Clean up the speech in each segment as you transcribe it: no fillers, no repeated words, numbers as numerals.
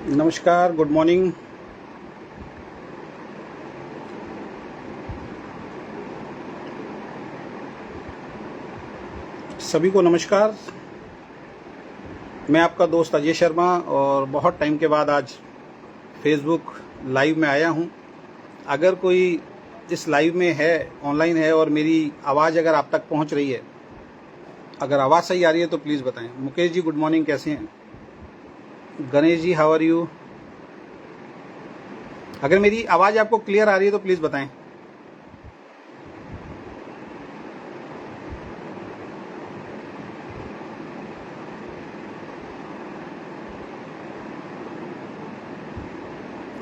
नमस्कार, good morning. सभी को नमस्कार। मैं आपका दोस्त अजय शर्मा और बहुत टाइम के बाद आज फेसबुक लाइव में आया हूं। अगर कोई इस लाइव में है, ऑनलाइन है और मेरी आवाज़ अगर आप तक पहुंच रही है, अगर आवाज़ सही आ रही है तो प्लीज़ बताएं। मुकेश जी गुड मॉर्निंग, कैसे हैं? Ganesh ji how are you? अगर मेरी आवाज़ आपको क्लियर आ रही है तो प्लीज़ बताएं।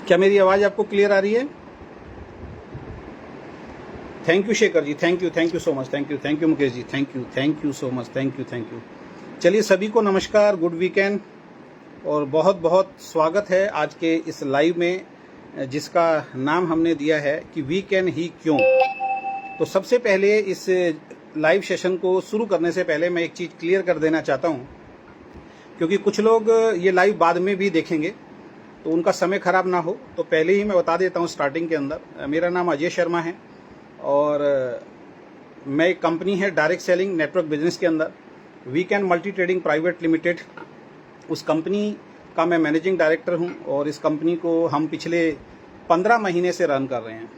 क्या मेरी आवाज़ आपको क्लियर आ रही है? Thank you Shekhar ji, thank you so much, thank you Mukesh ji, thank you so much, thank you. चलिए सभी को नमस्कार, गुड वीकेंड और बहुत बहुत स्वागत है आज के इस लाइव में, जिसका नाम हमने दिया है कि वी कैन ही क्यों। तो सबसे पहले इस लाइव सेशन को शुरू करने से पहले मैं एक चीज़ क्लियर कर देना चाहता हूं, क्योंकि कुछ लोग ये लाइव बाद में भी देखेंगे तो उनका समय खराब ना हो, तो पहले ही मैं बता देता हूं स्टार्टिंग के अंदर। मेरा नाम अजय शर्मा है और मैं एक कंपनी है डायरेक्ट सेलिंग नेटवर्क बिजनेस के अंदर weekend multi trading private limited, उस कंपनी का मैं मैनेजिंग डायरेक्टर हूं और इस कंपनी को हम पिछले 15 महीने से रन कर रहे हैं।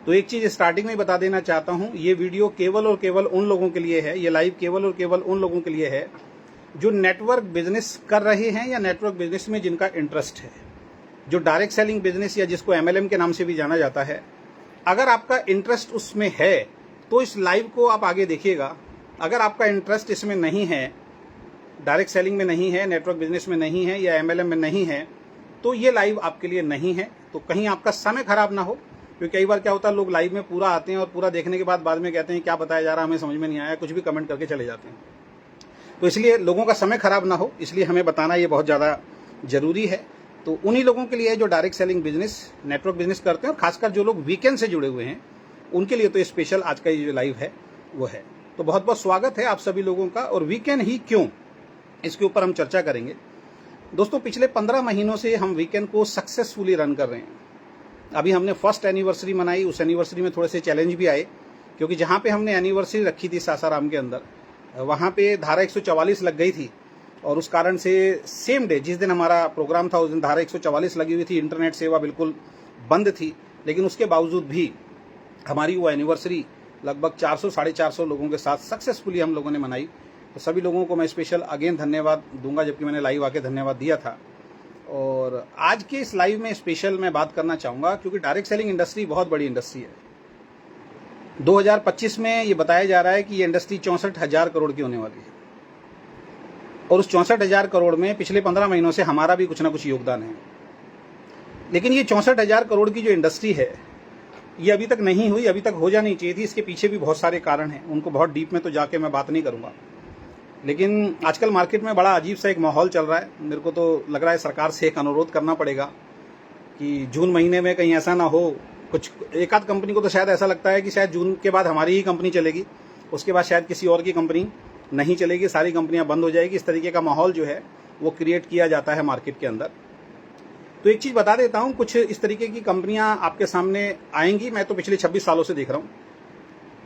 तो एक चीज़ स्टार्टिंग में बता देना चाहता हूं, ये वीडियो केवल और केवल उन लोगों के लिए है, ये लाइव केवल और केवल उन लोगों के लिए है जो नेटवर्क बिजनेस कर रहे हैं या नेटवर्क बिजनेस में जिनका इंटरेस्ट है, जो डायरेक्ट सेलिंग बिजनेस या जिसको MLM के नाम से भी जाना जाता है। अगर आपका इंटरेस्ट उसमें है तो इस लाइव को आप आगे देखिएगा। अगर आपका इंटरेस्ट इसमें नहीं है, डायरेक्ट सेलिंग में नहीं है, नेटवर्क बिजनेस में नहीं है या MLM में नहीं है, तो ये लाइव आपके लिए नहीं है। तो कहीं आपका समय खराब ना हो, क्योंकि कई बार क्या होता है, लोग लाइव में पूरा आते हैं और पूरा देखने के बाद में कहते हैं क्या बताया जा रहा है, हमें समझ में नहीं आया, कुछ भी कमेंट करके चले जाते हैं। तो इसलिए लोगों का समय खराब ना हो, इसलिए हमें बताना ये बहुत ज़्यादा जरूरी है। तो उन्हीं लोगों के लिए जो direct selling business, network business करते हैं और खासकर जो लोग वीकेंड से जुड़े हुए हैं, उनके लिए तो स्पेशल आज का ये जो लाइव है वो है। तो बहुत बहुत स्वागत है आप सभी लोगों का। और वीकेंड ही क्यों, इसके ऊपर हम चर्चा करेंगे। दोस्तों, पिछले 15 महीनों से हम वीकेंड को सक्सेसफुली रन कर रहे हैं। अभी हमने फर्स्ट एनिवर्सरी मनाई, उस एनिवर्सरी में थोड़े से चैलेंज भी आए, क्योंकि जहाँ पे हमने एनिवर्सरी रखी थी सासाराम के अंदर, वहाँ पे धारा 144 लग गई थी और उस कारण से सेम डे जिस दिन हमारा प्रोग्राम था उस दिन धारा 144 लगी हुई थी, इंटरनेट सेवा बिल्कुल बंद थी। लेकिन उसके बावजूद भी हमारी वो एनिवर्सरी लगभग 400-450 लोगों के साथ सक्सेसफुली हम लोगों ने मनाई। तो सभी लोगों को मैं स्पेशल अगेन धन्यवाद दूंगा, जबकि मैंने लाइव आके धन्यवाद दिया था। और आज के इस लाइव में स्पेशल मैं बात करना चाहूँगा, क्योंकि डायरेक्ट सेलिंग इंडस्ट्री बहुत बड़ी इंडस्ट्री है। 2025 में ये बताया जा रहा है कि ये इंडस्ट्री 64,000 करोड़ की होने वाली है और उस 64,000 करोड़ में पिछले 15 महीनों से हमारा भी कुछ ना कुछ योगदान है। लेकिन ये 64,000 करोड़ की जो इंडस्ट्री है, ये अभी तक नहीं हुई, अभी तक हो जानी चाहिए थी। इसके पीछे भी बहुत सारे कारण हैं, उनको बहुत डीप में तो जाके मैं बात नहीं करूंगा। लेकिन आजकल मार्केट में बड़ा अजीब सा एक माहौल चल रहा है। मेरे को तो लग रहा है सरकार से एक अनुरोध करना पड़ेगा कि जून महीने में कहीं ऐसा ना हो, कुछ एक आध कंपनी को तो शायद ऐसा लगता है कि शायद जून के बाद हमारी ही कंपनी चलेगी, उसके बाद शायद किसी और की कंपनी नहीं चलेगी, सारी कंपनियां बंद हो जाएगी। इस तरीके का माहौल जो है वो क्रिएट किया जाता है मार्केट के अंदर। तो एक चीज़ बता देता हूं, कुछ इस तरीके की कंपनियां आपके सामने आएंगी, मैं तो पिछले 26 सालों से देख रहा हूं,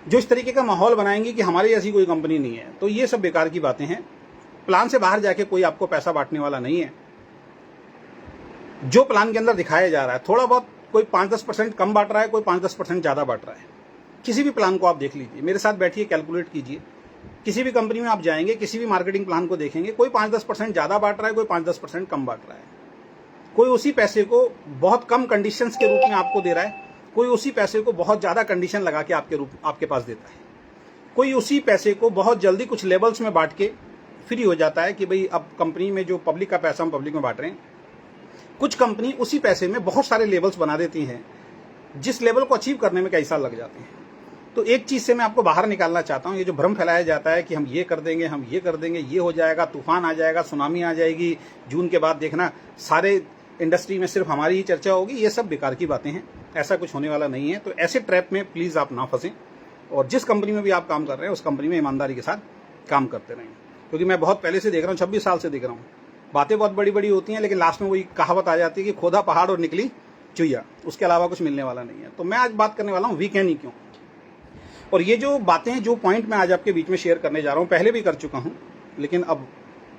जो इस तरीके का माहौल बनाएंगी कि हमारी ऐसी कोई कंपनी नहीं है। तो ये सब बेकार की बातें हैं। प्लान से बाहर जाके कोई आपको पैसा बांटने वाला नहीं है। जो प्लान के अंदर दिखाया जा रहा है, थोड़ा बहुत कोई 5-10% कम बांट रहा है, कोई 5-10% ज़्यादा बांट रहा है। किसी भी प्लान को आप देख लीजिए, मेरे साथ बैठिए, कैलकुलेट कीजिए। किसी भी कंपनी में आप जाएंगे, किसी भी मार्केटिंग प्लान को देखेंगे, कोई 5-10% ज़्यादा बांट रहा है, कोई 5-10% कम बांट रहा है। कोई उसी पैसे को बहुत कम कंडीशंस के रूप में आपको दे रहा है, कोई उसी पैसे को बहुत ज़्यादा कंडीशन लगा के आपके पास देता है, कोई उसी पैसे को बहुत जल्दी कुछ लेवल्स में बांट के फ्री हो जाता है कि भाई अब कंपनी में जो पब्लिक का पैसा हम पब्लिक में बांट रहे हैं। कुछ कंपनी उसी पैसे में बहुत सारे लेवल्स बना देती हैं, जिस लेवल को अचीव करने में कई साल लग जाते हैं। तो एक चीज़ से मैं आपको बाहर निकालना चाहता हूँ, ये जो भ्रम फैलाया जाता है कि हम ये कर देंगे, हम ये कर देंगे, ये हो जाएगा, तूफान आ जाएगा, सुनामी आ जाएगी, जून के बाद देखना सारे इंडस्ट्री में सिर्फ हमारी ही चर्चा होगी, ये सब बेकार की बातें हैं। ऐसा कुछ होने वाला नहीं है। तो ऐसे ट्रैप में प्लीज़ आप ना फंसें और जिस कंपनी में भी आप काम कर रहे हैं उस कंपनी में ईमानदारी के साथ काम करते रहें, क्योंकि मैं बहुत पहले से देख रहा हूँ, 26 साल से देख रहा हूँ बातें बहुत बड़ी बड़ी होती हैं, लेकिन लास्ट में वही कहावत आ जाती है कि खोदा पहाड़ और निकली चुईया, उसके अलावा कुछ मिलने वाला नहीं है। तो मैं आज बात करने वाला हूँ वीकेंड ही क्यों। और ये जो बातें, जो पॉइंट मैं आज आपके बीच में शेयर करने जा रहा हूँ, पहले भी कर चुका हूँ, लेकिन अब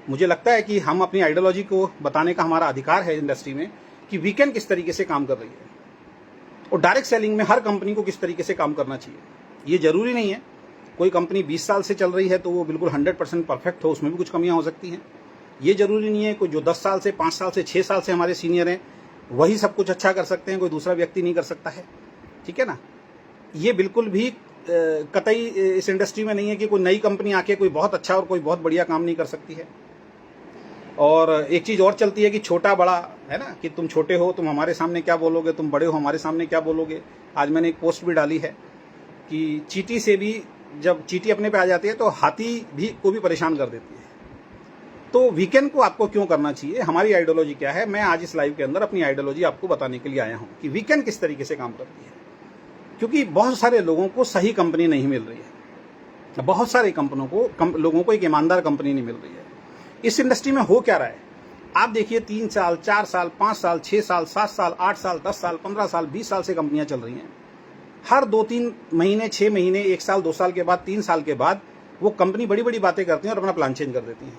मुझे लगता है कि हम अपनी आइडियोलॉजी को बताने का हमारा अधिकार है इंडस्ट्री में कि वीकेंड किस तरीके से काम कर रही है और डायरेक्ट सेलिंग में हर कंपनी को किस तरीके से काम करना चाहिए। ये जरूरी नहीं है कोई कंपनी 20 साल से चल रही है तो वो बिल्कुल 100% परफेक्ट हो, उसमें भी कुछ कमियां हो सकती हैं। ये जरूरी नहीं है कोई जो 10 साल से, 5 साल से, 6 साल से हमारे सीनियर हैं वही सब कुछ अच्छा कर सकते हैं, कोई दूसरा व्यक्ति नहीं कर सकता है। ठीक है ना। ये बिल्कुल भी कतई इस इंडस्ट्री में नहीं है कि कोई नई कंपनी आके कोई बहुत अच्छा और कोई बहुत बढ़िया काम नहीं कर सकती है। और एक चीज और चलती है कि छोटा बड़ा है ना, कि तुम छोटे हो तुम हमारे सामने क्या बोलोगे, तुम बड़े हो हमारे सामने क्या बोलोगे। आज मैंने एक पोस्ट भी डाली है कि चींटी से भी, जब चींटी अपने पे आ जाती है तो हाथी भी को भी परेशान कर देती है। तो वीकेंड को आपको क्यों करना चाहिए, हमारी आइडियोलॉजी क्या है, मैं आज इस लाइव के अंदर अपनी आइडियोलॉजी आपको बताने के लिए आया हूं कि वीकेंड किस तरीके से काम करती है। क्योंकि बहुत सारे लोगों को सही कंपनी नहीं मिल रही है, बहुत सारे लोगों को एक ईमानदार कंपनी नहीं मिल रही है। इस इंडस्ट्री में हो क्या रहा है आप देखिए, 3 साल, 4 साल, 5 साल, 6 साल, 7 साल, 8 साल, 10 साल, 15 साल, 20 साल से कंपनियां चल रही हैं। हर 2-3 महीने, 6 महीने, 1 साल, 2 साल के बाद, 3 साल के बाद वो कंपनी बड़ी बड़ी बातें करती हैं और अपना प्लान चेंज कर देती हैं।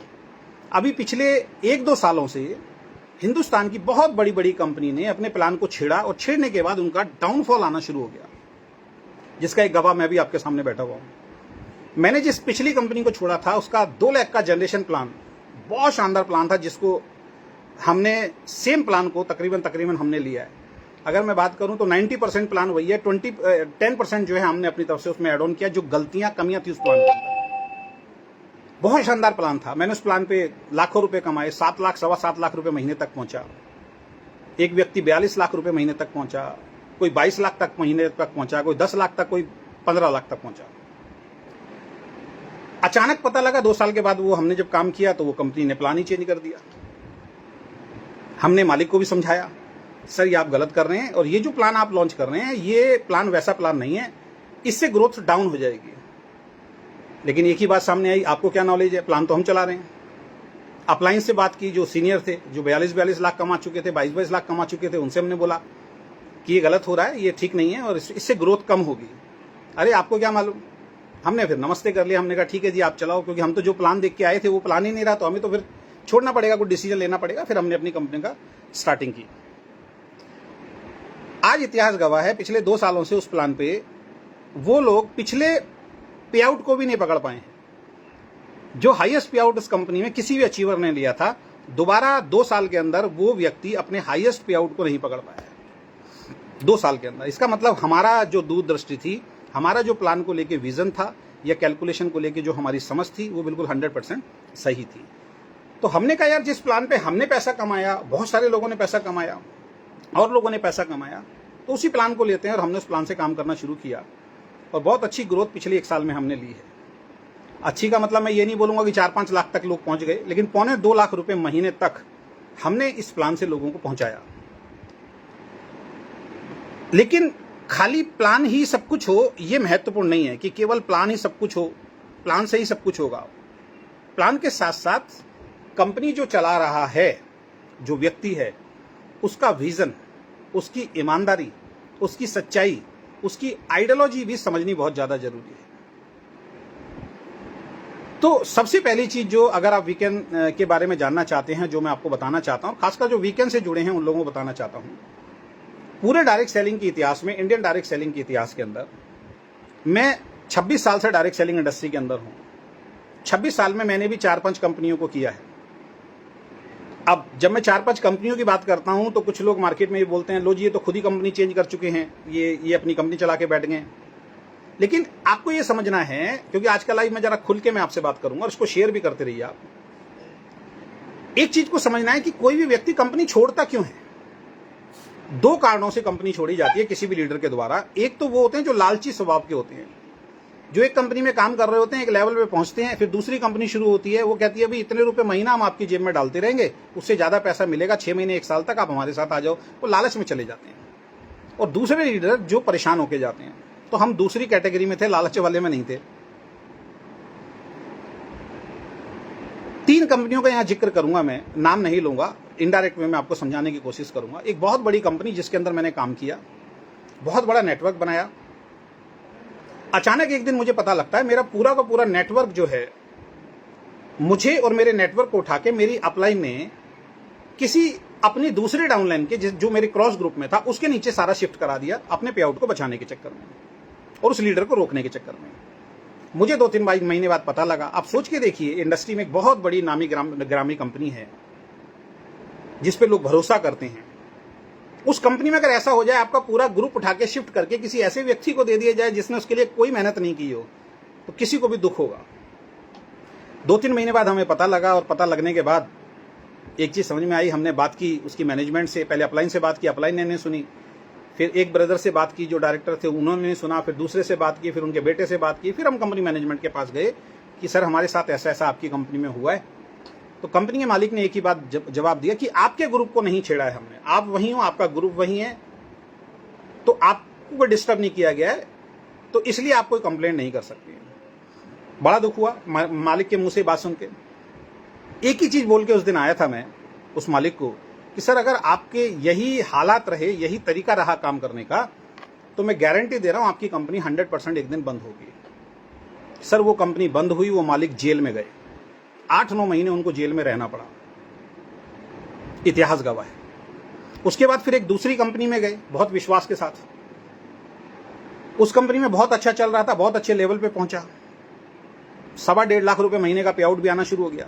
अभी पिछले 1-2 सालों से हिंदुस्तान की बहुत बड़ी बड़ी कंपनी ने अपने प्लान को छेड़ा और छेड़ने के बाद उनका डाउनफॉल आना शुरू हो गया, जिसका एक गवाह मैं भी आपके सामने बैठा हुआ हूं। मैंने जिस पिछली कंपनी को छोड़ा था उसका 2 लाख का जनरेशन प्लान, बहुत शानदार प्लान था, जिसको हमने सेम प्लान को तकरीबन हमने लिया है। अगर मैं बात करूं तो 90% प्लान वही है, 10% जो है हमने अपनी तरफ से उसमें एड ऑन किया, जो गलतियां कमियां थी उस प्लान के अंदर। बहुत शानदार प्लान था, मैंने उस प्लान पे लाखों रुपए कमाए, 7 लाख, 7.25 लाख रुपए महीने तक पहुंचा। एक व्यक्ति 42 लाख रुपए महीने तक पहुंचा, कोई 22 लाख तक महीने तक पहुंचा, कोई 10 लाख तक, कोई 15 लाख तक पहुंचा। अचानक पता लगा 2 साल के बाद वो हमने जब काम किया तो वो कंपनी ने प्लान ही चेंज कर दिया। हमने मालिक को भी समझाया, सर ये आप गलत कर रहे हैं और ये जो प्लान आप लॉन्च कर रहे हैं ये प्लान वैसा प्लान नहीं है, इससे ग्रोथ डाउन हो जाएगी। लेकिन एक ही बात सामने आई, आपको क्या नॉलेज है, प्लान तो हम चला रहे हैं। अपलाइन से बात की, जो सीनियर थे, जो 42 लाख कमा चुके थे, 22 लाख कमा चुके थे, उनसे हमने बोला कि ये गलत हो रहा है, ये ठीक नहीं है और इससे ग्रोथ कम होगी। अरे आपको क्या मालूम। हमने फिर नमस्ते कर लिया, हमने कहा ठीक है जी आप चलाओ, क्योंकि हम तो जो प्लान देख के आए थे वो प्लान ही नहीं रहा, तो हमें तो फिर छोड़ना पड़ेगा, कुछ डिसीजन लेना पड़ेगा। फिर हमने अपनी कंपनी का स्टार्टिंग की। आज इतिहास गवाह है, पिछले 2 सालों से उस प्लान पे वो लोग पिछले पे आउट को भी नहीं पकड़ पाए हैं। जो हाईएस्ट पे आउट उस कंपनी में किसी भी अचीवर ने लिया था, दोबारा 2 साल के अंदर वो व्यक्ति अपने हाईएस्ट पे आउट को नहीं पकड़ पाया है 2 साल के अंदर। इसका मतलब हमारा जो दूरदृष्टि थी, हमारा जो प्लान को लेके विजन था या कैलकुलेशन को लेके जो हमारी समझ थी, वो बिल्कुल 100% सही थी। तो हमने कहा यार, जिस प्लान पे हमने पैसा कमाया, बहुत सारे लोगों ने पैसा कमाया और लोगों ने पैसा कमाया, तो उसी प्लान को लेते हैं। और हमने उस प्लान से काम करना शुरू किया और बहुत अच्छी ग्रोथ पिछले 1 साल में हमने ली है। अच्छी का मतलब मैं ये नहीं बोलूंगा कि 4-5 लाख तक लोग पहुंच गए, लेकिन 2.25 लाख रुपए महीने तक हमने इस प्लान से लोगों को पहुंचाया। लेकिन खाली प्लान ही सब कुछ हो ये महत्वपूर्ण नहीं है कि केवल प्लान ही सब कुछ हो, प्लान से ही सब कुछ होगा। प्लान के साथ साथ कंपनी जो चला रहा है, जो व्यक्ति है, उसका विजन, उसकी ईमानदारी, उसकी सच्चाई, उसकी आइडियोलॉजी भी समझनी बहुत ज्यादा जरूरी है। तो सबसे पहली चीज जो, अगर आप वीकेंड के बारे में जानना चाहते हैं, जो मैं आपको बताना चाहता हूं, खासकर जो वीकेंड से जुड़े हैं उन लोगों को बताना चाहता हूं। पूरे डायरेक्ट सेलिंग के इतिहास में, इंडियन डायरेक्ट सेलिंग के इतिहास के अंदर, मैं 26 साल से डायरेक्ट सेलिंग इंडस्ट्री के अंदर हूं। 26 साल में मैंने भी 4-5 कंपनियों को किया है। अब जब मैं 4-5 कंपनियों की बात करता हूं तो कुछ लोग मार्केट में ये बोलते हैं, लो जी ये तो खुद ही कंपनी चेंज कर चुके हैं, ये अपनी कंपनी चला के बैठ गए। लेकिन आपको ये समझना है, क्योंकि आज का लाइव में जरा खुल के मैं आपसे बात करूंगा और इसको शेयर भी करते रहिए आप। एक चीज को समझना है कि कोई भी व्यक्ति कंपनी छोड़ता क्यों है। 2 कारणों से कंपनी छोड़ी जाती है किसी भी लीडर के द्वारा। एक तो वो होते हैं जो लालची स्वभाव के होते हैं, जो एक कंपनी में काम कर रहे होते हैं, एक लेवल पे पहुंचते हैं, फिर दूसरी कंपनी शुरू होती है, वो कहती है भाई इतने रुपए महीना हम आपकी जेब में डालते रहेंगे, उससे ज्यादा पैसा मिलेगा, 6 महीने 1 साल तक आप हमारे साथ आ जाओ। वो लालच में चले जाते हैं। और दूसरे लीडर जो परेशान होके जाते हैं, तो हम दूसरी कैटेगरी में थे, लालच वाले में नहीं थे। 3 कंपनियों का यहाँ जिक्र करूंगा, मैं नाम नहीं लूंगा, इनडायरेक्ट वे में आपको समझाने की कोशिश करूंगा। एक बहुत बड़ी कंपनी जिसके अंदर मैंने काम किया, बहुत बड़ा नेटवर्क बनाया। अचानक एक दिन मुझे पता लगता है मेरा पूरा का पूरा नेटवर्क जो है, मुझे और मेरे नेटवर्क को उठा के मेरी अपलाइन ने किसी अपनी दूसरे डाउनलाइन के जो मेरे क्रॉस ग्रुप में था उसके नीचे सारा शिफ्ट करा दिया, अपने पे आउट को बचाने के चक्कर में और उस लीडर को रोकने के चक्कर में। मुझे 2-3 महीने बाद पता लगा। आप सोच के देखिए, इंडस्ट्री में एक बहुत बड़ी नामी ग्रामी कंपनी है जिस पे लोग भरोसा करते हैं। उस कंपनी में अगर ऐसा हो जाए, आपका पूरा ग्रुप उठा के शिफ्ट करके किसी ऐसे व्यक्ति को दे दिया जाए जिसने उसके लिए कोई मेहनत नहीं की हो, तो किसी को भी दुख होगा। 2-3 महीने बाद हमें पता लगा, और पता लगने के बाद एक चीज समझ में आई। हमने बात की उसकी मैनेजमेंट से, पहले अपलाइन से बात की, अपलाइन ने नहीं सुनी। फिर एक ब्रदर से बात की जो डायरेक्टर थे, उन्होंने नहीं सुना। फिर दूसरे से बात की, फिर उनके बेटे से बात की। फिर हम कंपनी मैनेजमेंट के पास गए कि सर हमारे साथ ऐसा ऐसा आपकी कंपनी में हुआ है। तो कंपनी के मालिक ने एक ही बात जवाब दिया कि आपके ग्रुप को नहीं छेड़ा है हमने, आप वहीं हो, आपका ग्रुप वहीं है, तो आपको कोई डिस्टर्ब नहीं किया गया है, तो इसलिए आप कोई कंप्लेंट नहीं कर सकते। बड़ा दुख हुआ मालिक के मुंह से बात सुन के। एक ही चीज बोल के उस दिन आया था मैं उस मालिक को कि सर अगर आपके यही हालात रहे, यही तरीका रहा काम करने का, तो मैं गारंटी दे रहा हूं आपकी कंपनी 100% एक दिन बंद होगी। सर वो कंपनी बंद हुई, वो मालिक जेल में गए, 8-9 महीने उनको जेल में रहना पड़ा, इतिहास गवाह है। उसके बाद फिर एक दूसरी कंपनी में गए बहुत विश्वास के साथ। उस कंपनी में बहुत अच्छा चल रहा था, बहुत अच्छे लेवल पे पहुंचा, 1.25 लाख रुपए महीने का पे आउट भी आना शुरू हो गया।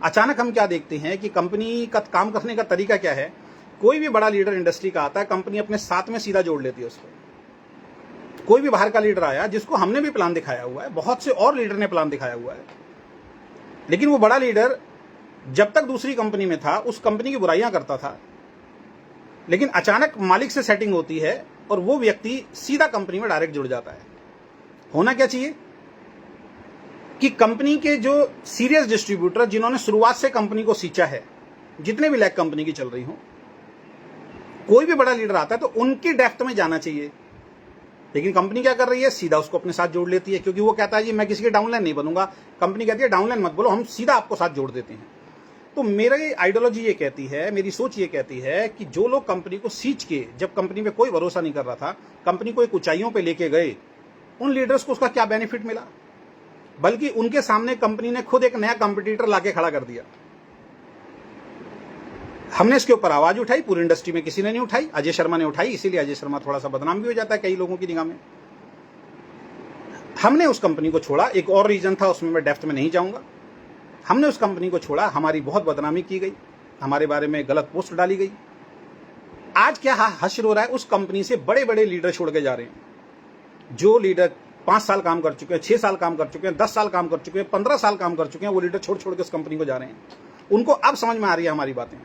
अचानक हम क्या देखते हैं कि कंपनी का काम करने का तरीका क्या है। कोई भी बड़ा लीडर इंडस्ट्री का आता है, कंपनी अपने साथ में सीधा जोड़ लेती है उसको। कोई भी बाहर का लीडर आया जिसको हमने भी प्लान दिखाया हुआ है, बहुत से और लीडर ने प्लान दिखाया हुआ है, लेकिन वो बड़ा लीडर जब तक दूसरी कंपनी में था उस कंपनी की बुराइयां करता था, लेकिन अचानक मालिक से सेटिंग होती है और वो व्यक्ति सीधा कंपनी में डायरेक्ट जुड़ जाता है। होना क्या चाहिए कि कंपनी के जो सीरियस डिस्ट्रीब्यूटर जिन्होंने शुरुआत से कंपनी को सींचा है, जितने भी लैग कंपनी की चल रही हो, कोई भी बड़ा लीडर आता है तो उनकी डेप्थ में जाना चाहिए। लेकिन कंपनी क्या कर रही है, सीधा उसको अपने साथ जोड़ लेती है, क्योंकि वो कहता है जी मैं किसी के डाउनलाइन नहीं बनूंगा। कंपनी कहती है डाउनलाइन मत बोलो, हम सीधा आपको साथ जोड़ देते हैं। तो मेरी आइडियोलॉजी ये कहती है, मेरी सोच ये कहती है कि जो लोग कंपनी को सींच के, जब कंपनी में कोई भरोसा नहीं कर रहा था, कंपनी को एक ऊंचाइयों पे लेके गए, उन लीडर्स को उसका क्या बेनिफिट मिला, बल्कि उनके सामने कंपनी ने खुद एक नया कंपटीटर लाके खड़ा कर दिया। हमने इसके ऊपर आवाज उठाई, पूरी इंडस्ट्री में किसी ने नहीं उठाई, अजय शर्मा ने उठाई, इसीलिए अजय शर्मा थोड़ा सा बदनाम भी हो जाता है कई लोगों की निगाह में। हमने उस कंपनी को छोड़ा, एक और रीजन था, उसमें मैं डेप्थ में नहीं जाऊंगा। हमने उस कंपनी को छोड़ा, हमारी बहुत बदनामी की गई, हमारे बारे में गलत पोस्ट डाली गई। आज क्या हश्र हो रहा है, उस कंपनी से बड़े बड़े लीडर छोड़ के जा रहे हैं। जो लीडर 5 साल काम कर चुके हैं, 6 साल काम कर चुके हैं, 10 साल काम कर चुके हैं, 15 साल काम कर चुके हैं, वो लीडर छोड़ छोड़ के उस कंपनी को जा रहे हैं। उनको अब समझ में आ रही है हमारी बातें,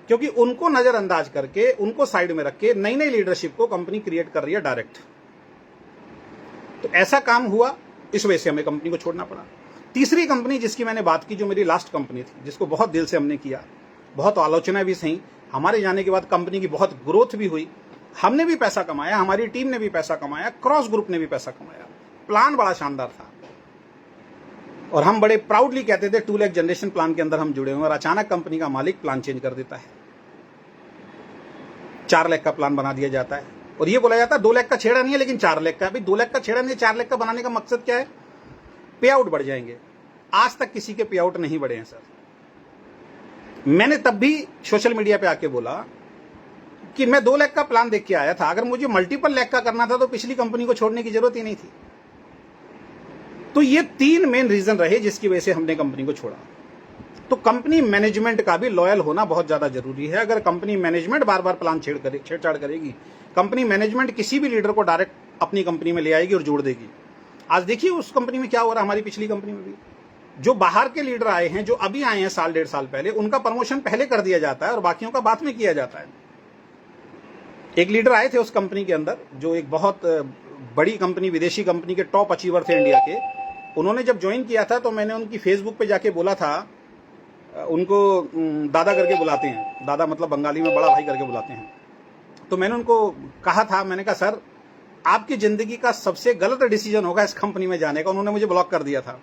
क्योंकि उनको नजरअंदाज करके, उनको साइड में रख के नई नई लीडरशिप को कंपनी क्रिएट कर रही है डायरेक्ट। तो ऐसा काम हुआ, इस वजह से हमें कंपनी को छोड़ना पड़ा। तीसरी कंपनी जिसकी मैंने बात की, जो मेरी लास्ट कंपनी थी, जिसको बहुत दिल से हमने किया, बहुत आलोचना भी सही, हमारे जाने के बाद कंपनी की बहुत ग्रोथ भी हुई, हमने भी पैसा कमाया, हमारी टीम ने भी पैसा कमाया, क्रॉस ग्रुप ने भी पैसा कमाया, प्लान बड़ा शानदार था और हम बड़े प्राउडली कहते थे 2 लाख जनरेशन प्लान के अंदर हम जुड़े हुए। और अचानक कंपनी का मालिक प्लान चेंज कर देता है, 4 लाख का प्लान बना दिया जाता है और ये बोला जाता है 2 लाख का छेड़ा नहीं है, लेकिन 4 लाख का। अभी 2 लाख का छेड़ा नहीं, 4 लाख का बनाने का मकसद क्या है, पे आउट बढ़ जाएंगे। आज तक किसी के पे आउट नहीं बढ़े हैं सर। मैंने तब भी सोशल मीडिया पे आके बोला कि मैं 2 लाख का प्लान देख के आया था, अगर मुझे मल्टीपल लाख का करना था तो पिछली कंपनी को छोड़ने की जरूरत ही नहीं थी। तो ये 3 मेन रीजन रहे जिसकी वजह से हमने कंपनी को छोड़ा। तो कंपनी मैनेजमेंट का भी लॉयल होना बहुत ज्यादा जरूरी है। अगर कंपनी मैनेजमेंट बार बार प्लान छेड़छाड़ करेगी, कंपनी मैनेजमेंट किसी भी लीडर को डायरेक्ट अपनी कंपनी में ले आएगी और जोड़ देगी। आज देखिए उस कंपनी में क्या हो रहा है, हमारी पिछली कंपनी में भी जो बाहर के लीडर आए हैं, जो अभी आए हैं 1.5 साल पहले, उनका प्रमोशन पहले कर दिया जाता है और बाकियों का बाद में किया जाता है। एक लीडर आए थे उस कंपनी के अंदर, जो एक बहुत बड़ी कंपनी, विदेशी कंपनी के टॉप अचीवर थे इंडिया के। उन्होंने जब ज्वाइन किया था तो मैंने उनकी फेसबुक पे जाके बोला था, उनको दादा करके बुलाते हैं, दादा मतलब बंगाली में बड़ा भाई करके बुलाते हैं। तो मैंने उनको कहा था, मैंने कहा सर आपकी जिंदगी का सबसे गलत डिसीजन होगा इस कंपनी में जाने का। उन्होंने मुझे ब्लॉक कर दिया था।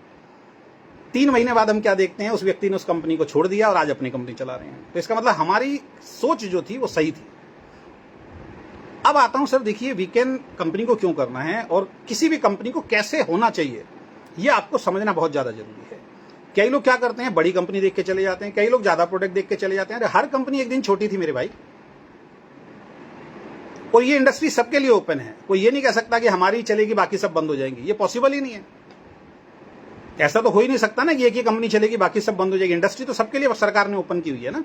3 महीने बाद हम क्या देखते हैं, उस व्यक्ति ने उस कंपनी को छोड़ दिया और आज अपनी कंपनी चला रहे हैं। तो इसका मतलब हमारी सोच जो थी वो सही थी। अब आता हूं सर, देखिए वीकेंड कंपनी को क्यों करना है और किसी भी कंपनी को कैसे होना चाहिए, ये आपको समझना बहुत ज्यादा जरूरी है। कई लोग क्या करते हैं, बड़ी कंपनी देख के चले जाते हैं, कई लोग ज्यादा प्रोडक्ट देख के चले जाते हैं। अरे हर कंपनी एक दिन छोटी थी मेरे भाई, और ये इंडस्ट्री सबके लिए ओपन है। कोई ये नहीं कह सकता कि हमारी चलेगी बाकी सब बंद हो जाएंगी, ये पॉसिबल ही नहीं है। ऐसा तो हो ही नहीं सकता ना कि एक ही कंपनी चलेगी बाकी सब बंद हो जाएगी। इंडस्ट्री तो सबके लिए सरकार ने ओपन की हुई है ना।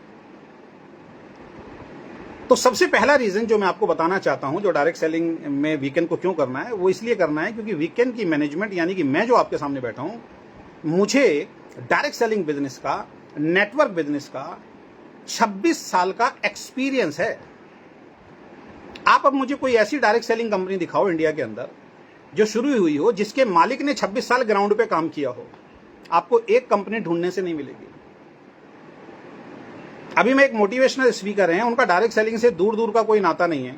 तो सबसे पहला रीजन जो मैं आपको बताना चाहता हूं, जो डायरेक्ट सेलिंग में वीकेंड को क्यों करना है, वो इसलिए करना है क्योंकि वीकेंड की मैनेजमेंट, यानी कि मैं जो आपके सामने बैठा हूं, मुझे डायरेक्ट सेलिंग बिजनेस का, नेटवर्क बिजनेस का 26 साल का एक्सपीरियंस है। आप अब मुझे कोई ऐसी डायरेक्ट सेलिंग कंपनी दिखाओ इंडिया के अंदर जो शुरू हुई हो, जिसके मालिक ने 26 साल ग्राउंड पे काम किया हो, आपको एक कंपनी ढूंढने से नहीं मिलेगी। अभी मैं एक मोटिवेशनल स्पीकर हैं, उनका डायरेक्ट सेलिंग से दूर दूर का कोई नाता नहीं है।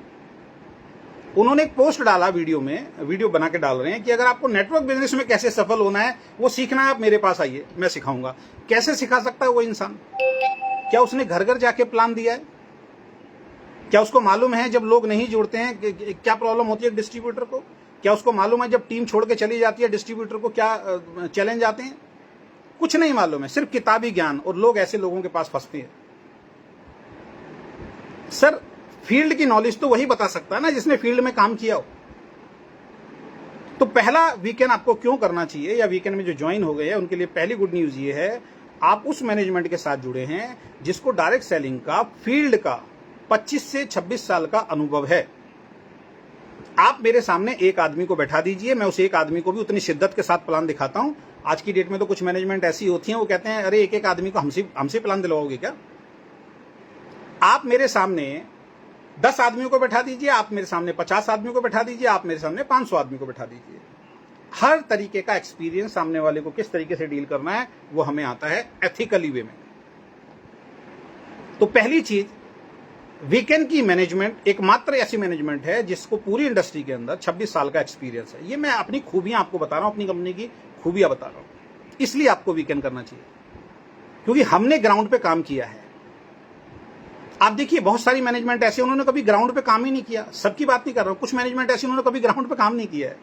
उन्होंने एक पोस्ट डाला, वीडियो बना के डाल रहे हैं कि अगर आपको नेटवर्क बिजनेस में कैसे सफल होना है, वो सीखना है, आप मेरे पास आइए, मैं सिखाऊंगा। कैसे सिखा सकता है वो इंसान? क्या उसने घर घर जाके प्लान दिया है? क्या उसको मालूम है जब लोग नहीं जुड़ते हैं क्या प्रॉब्लम होती है डिस्ट्रीब्यूटर को? क्या उसको मालूम है जब टीम छोड़ के चली जाती है डिस्ट्रीब्यूटर को क्या चैलेंज आते हैं? कुछ नहीं मालूम है, सिर्फ किताबी ज्ञान। और लोग ऐसे लोगों के पास फंसते हैं। सर फील्ड की नॉलेज तो वही बता सकता है ना जिसने फील्ड में काम किया हो। तो पहला वीकेंड आपको क्यों करना चाहिए, या वीकेंड में जो ज्वाइन हो गए हैं उनके लिए पहली गुड न्यूज ये है, आप उस मैनेजमेंट के साथ जुड़े हैं जिसको डायरेक्ट सेलिंग का, फील्ड का 25 से 26 साल का अनुभव है। आप मेरे सामने एक आदमी को बैठा दीजिए, मैं उस एक आदमी को भी उतनी शिद्दत के साथ प्लान दिखाता हूं। आज की डेट में तो कुछ मैनेजमेंट ऐसी होती है, वो कहते हैं अरे एक एक आदमी को हमसे प्लान दिलवाओगे क्या? आप मेरे सामने 10 आदमियों को बैठा दीजिए, आप मेरे सामने 50 आदमियों को बैठा दीजिए, आप मेरे सामने 500 आदमी को बैठा दीजिए। हर तरीके का एक्सपीरियंस, सामने वाले को किस तरीके से डील करना है वो हमें आता है एथिकली वे में। तो पहली चीज, वीकेंड की मैनेजमेंट एकमात्र ऐसी मैनेजमेंट है जिसको पूरी इंडस्ट्री के अंदर 26 साल का एक्सपीरियंस है। ये मैं अपनी खूबियां आपको बता रहा हूं, अपनी कंपनी की खूबियां बता रहा हूं। इसलिए आपको वीकेंड करना चाहिए क्योंकि हमने ग्राउंड पे काम किया है। आप देखिए बहुत सारी मैनेजमेंट ऐसी, उन्होंने कभी ग्राउंड पे काम ही नहीं किया। सबकी बात नहीं कर रहा हूं, कुछ मैनेजमेंट ऐसी उन्होंने कभी ग्राउंड पे काम नहीं किया है।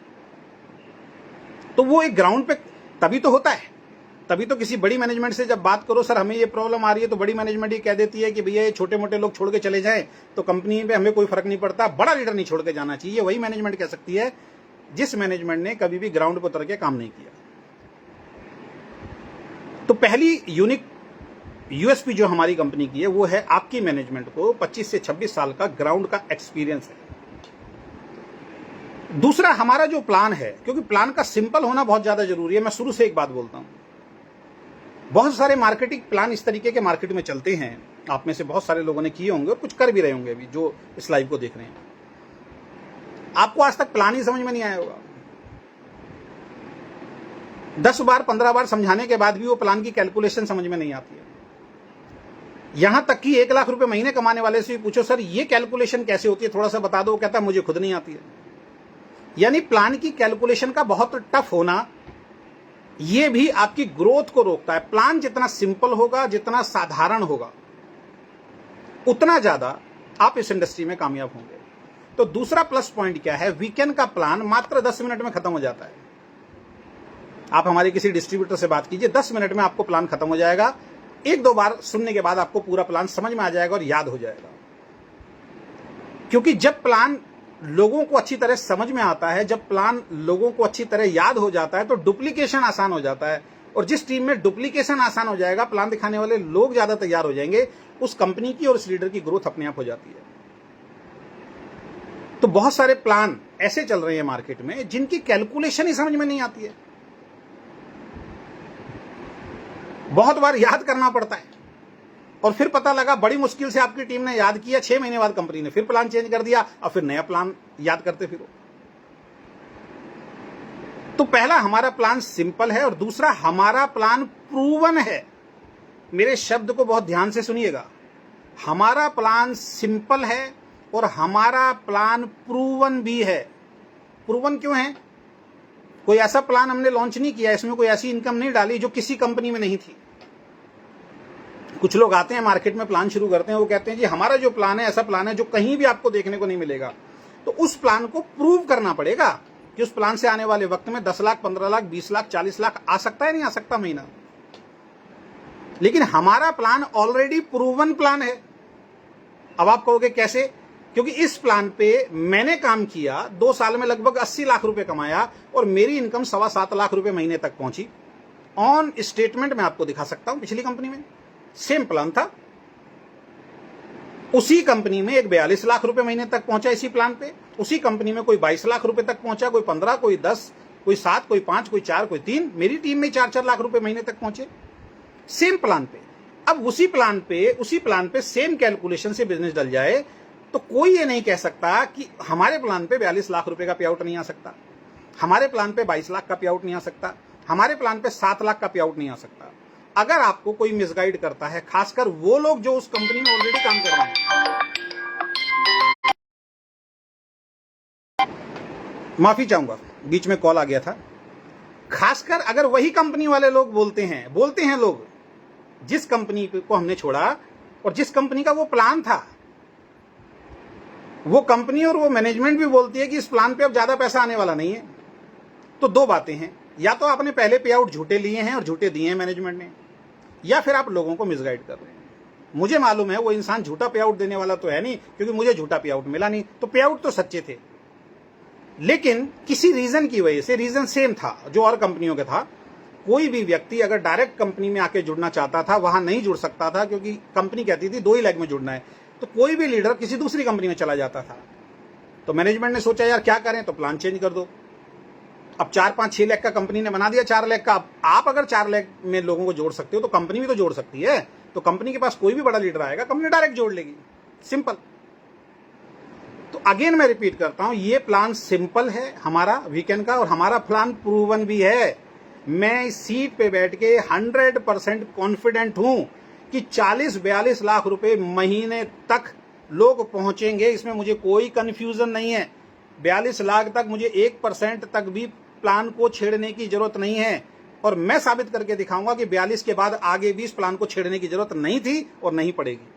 तो वो एक ग्राउंड पे तभी तो होता है। तभी तो किसी बड़ी मैनेजमेंट से जब बात करो, सर हमें ये प्रॉब्लम आ रही है, तो बड़ी मैनेजमेंट ये कह देती है कि भैया ये छोटे मोटे लोग छोड़ के चले जाएं तो कंपनी पे हमें कोई फर्क नहीं पड़ता, बड़ा लीडर नहीं छोड़ के जाना चाहिए। वही मैनेजमेंट कह सकती है जिस मैनेजमेंट ने कभी भी ग्राउंड पर उतर के काम नहीं किया। तो पहली यूनिक यूएसपी जो हमारी कंपनी की है वो है आपकी मैनेजमेंट को 25 से 26 साल का ग्राउंड का एक्सपीरियंस है। दूसरा हमारा जो प्लान है, क्योंकि प्लान का सिंपल होना बहुत ज्यादा जरूरी है। मैं शुरू से एक बात बोलता हूं, बहुत सारे मार्केटिंग प्लान इस तरीके के मार्केट में चलते हैं, आप में से बहुत सारे लोगों ने किए होंगे और कुछ कर भी रहे होंगे अभी जो इस लाइव को देख रहे हैं। आपको आज तक प्लान ही समझ में नहीं आया होगा। 10 बार 15 बार समझाने के बाद भी वो प्लान की कैलकुलेशन समझ में नहीं आती है। यहां तक कि 1 लाख रुपए महीने कमाने वाले से भी पूछो, सर ये कैलकुलेशन कैसे होती है, थोड़ा सा बता दो, वो कहता है मुझे खुद नहीं आती है। यानी प्लान की कैलकुलेशन का बहुत टफ होना ये भी आपकी ग्रोथ को रोकता है। प्लान जितना सिंपल होगा, जितना साधारण होगा, उतना ज्यादा आप इस इंडस्ट्री में कामयाब होंगे। तो दूसरा प्लस पॉइंट क्या है, वीकेंड का प्लान मात्र 10 मिनट में खत्म हो जाता है। आप हमारे किसी डिस्ट्रीब्यूटर से बात कीजिए, 10 मिनट में आपको प्लान खत्म हो जाएगा। 1-2 बार सुनने के बाद आपको पूरा प्लान समझ में आ जाएगा और याद हो जाएगा। क्योंकि जब प्लान लोगों को अच्छी तरह समझ में आता है, जब प्लान लोगों को अच्छी तरह याद हो जाता है, तो डुप्लीकेशन आसान हो जाता है। और जिस टीम में डुप्लीकेशन आसान हो जाएगा, प्लान दिखाने वाले लोग ज्यादा तैयार हो जाएंगे, उस कंपनी की और उस लीडर की ग्रोथ अपने आप हो जाती है। तो बहुत सारे प्लान ऐसे चल रहे हैं मार्केट में जिनकी कैलकुलेशन ही समझ में नहीं आती है। बहुत बार याद करना पड़ता है और फिर पता लगा बड़ी मुश्किल से आपकी टीम ने याद किया, 6 महीने बाद कंपनी ने फिर प्लान चेंज कर दिया और फिर नया प्लान याद करते फिरो। तो पहला हमारा प्लान सिंपल है और दूसरा हमारा प्लान प्रूवन है। मेरे शब्द को बहुत ध्यान से सुनिएगा, हमारा प्लान सिंपल है और हमारा प्लान प्रूवन भी है। प्रूवन क्यों है? कोई ऐसा प्लान हमने लॉन्च नहीं किया, इसमें कोई ऐसी इनकम नहीं डाली जो किसी कंपनी में नहीं थी। कुछ लोग आते हैं मार्केट में प्लान शुरू करते हैं, वो कहते हैं जी हमारा जो प्लान है ऐसा प्लान है जो कहीं भी आपको देखने को नहीं मिलेगा। तो उस प्लान को प्रूव करना पड़ेगा कि उस प्लान से आने वाले वक्त में 10 लाख, 15 लाख, 20 लाख, 40 लाख आ सकता है, नहीं आ सकता महीना। लेकिन हमारा प्लान ऑलरेडी प्रूवन प्लान है। अब आप कहोगे कैसे? क्योंकि इस प्लान पे मैंने काम किया, 2 साल में लगभग 80 लाख रुपए कमाया और मेरी इनकम 7.25 लाख रुपए महीने तक पहुंची। ऑन स्टेटमेंट में आपको दिखा सकता हूं, पिछली कंपनी में सेम प्लान था। उसी कंपनी में एक 42 लाख रुपए महीने तक पहुंचा इसी प्लान पे। उसी कंपनी में कोई 22 लाख रुपए तक पहुंचा, कोई 15, कोई 10, कोई 7, कोई 5, कोई 4, कोई 3। मेरी टीम में 4-4 लाख रुपए महीने तक पहुंचे सेम प्लान पे। अब उसी प्लान पे सेम कैलकुलेशन से बिजनेस डल जाए तो कोई ये नहीं कह सकता कि हमारे प्लान पे 42 लाख रुपए का पे आउट नहीं आ सकता, हमारे प्लान पे 22 लाख का पे आउट नहीं आ सकता, हमारे प्लान पे 7 लाख का पे आउट नहीं आ सकता। अगर आपको कोई मिसगाइड करता है, खासकर वो लोग जो उस कंपनी में ऑलरेडी काम कर रहे हैं, माफी चाहूंगा बीच में कॉल आ गया था। खासकर अगर वही कंपनी वाले लोग बोलते हैं लोग, जिस कंपनी को हमने छोड़ा और जिस कंपनी का वो प्लान था, वो कंपनी और वो मैनेजमेंट भी बोलती है कि इस प्लान पे अब ज्यादा पैसा आने वाला नहीं है। तो 2 बातें हैं, या तो आपने पहले पे आउट झूठे लिए हैं और झूठे दिए हैं मैनेजमेंट ने, या फिर आप लोगों को मिसगाइड कर रहे हैं। मुझे मालूम है वो इंसान झूठा पे आउट देने वाला तो है नहीं, क्योंकि मुझे झूठा पे आउट मिला नहीं, तो पे आउट तो सच्चे थे। लेकिन किसी रीजन की वजह से, रीजन सेम था जो और कंपनियों का था। कोई भी व्यक्ति अगर डायरेक्ट कंपनी में आके जुड़ना चाहता था, वहां नहीं जुड़ सकता था, क्योंकि कंपनी कहती थी 2 ही लेग में जुड़ना है। तो कोई भी लीडर किसी दूसरी कंपनी में चला जाता था। तो मैनेजमेंट ने सोचा यार क्या करें, तो प्लान चेंज कर दो। अब 4-5-6 लाख का कंपनी ने बना दिया 4 लाख का। आप अगर 4 लाख में लोगों को जोड़ सकते हो तो कंपनी भी तो जोड़ सकती है। तो कंपनी के पास कोई भी बड़ा लीडर आएगा, कंपनी डायरेक्ट जोड़ लेगी, सिंपल। तो अगेन मैं रिपीट करता हूं, ये प्लान सिंपल है हमारा वीकेंड का, और हमारा प्लान प्रूवन भी है। मैं इस सीट पे बैठ के 100% कॉन्फिडेंट हूं कि 40-42 लाख रुपए महीने तक लोग पहुंचेंगे। इसमें मुझे कोई कंफ्यूजन नहीं है। 42 लाख तक मुझे 1% तक भी प्लान को छेड़ने की जरूरत नहीं है। और मैं साबित करके दिखाऊंगा कि 42 के बाद आगे भी इस प्लान को छेड़ने की जरूरत नहीं थी और नहीं पड़ेगी।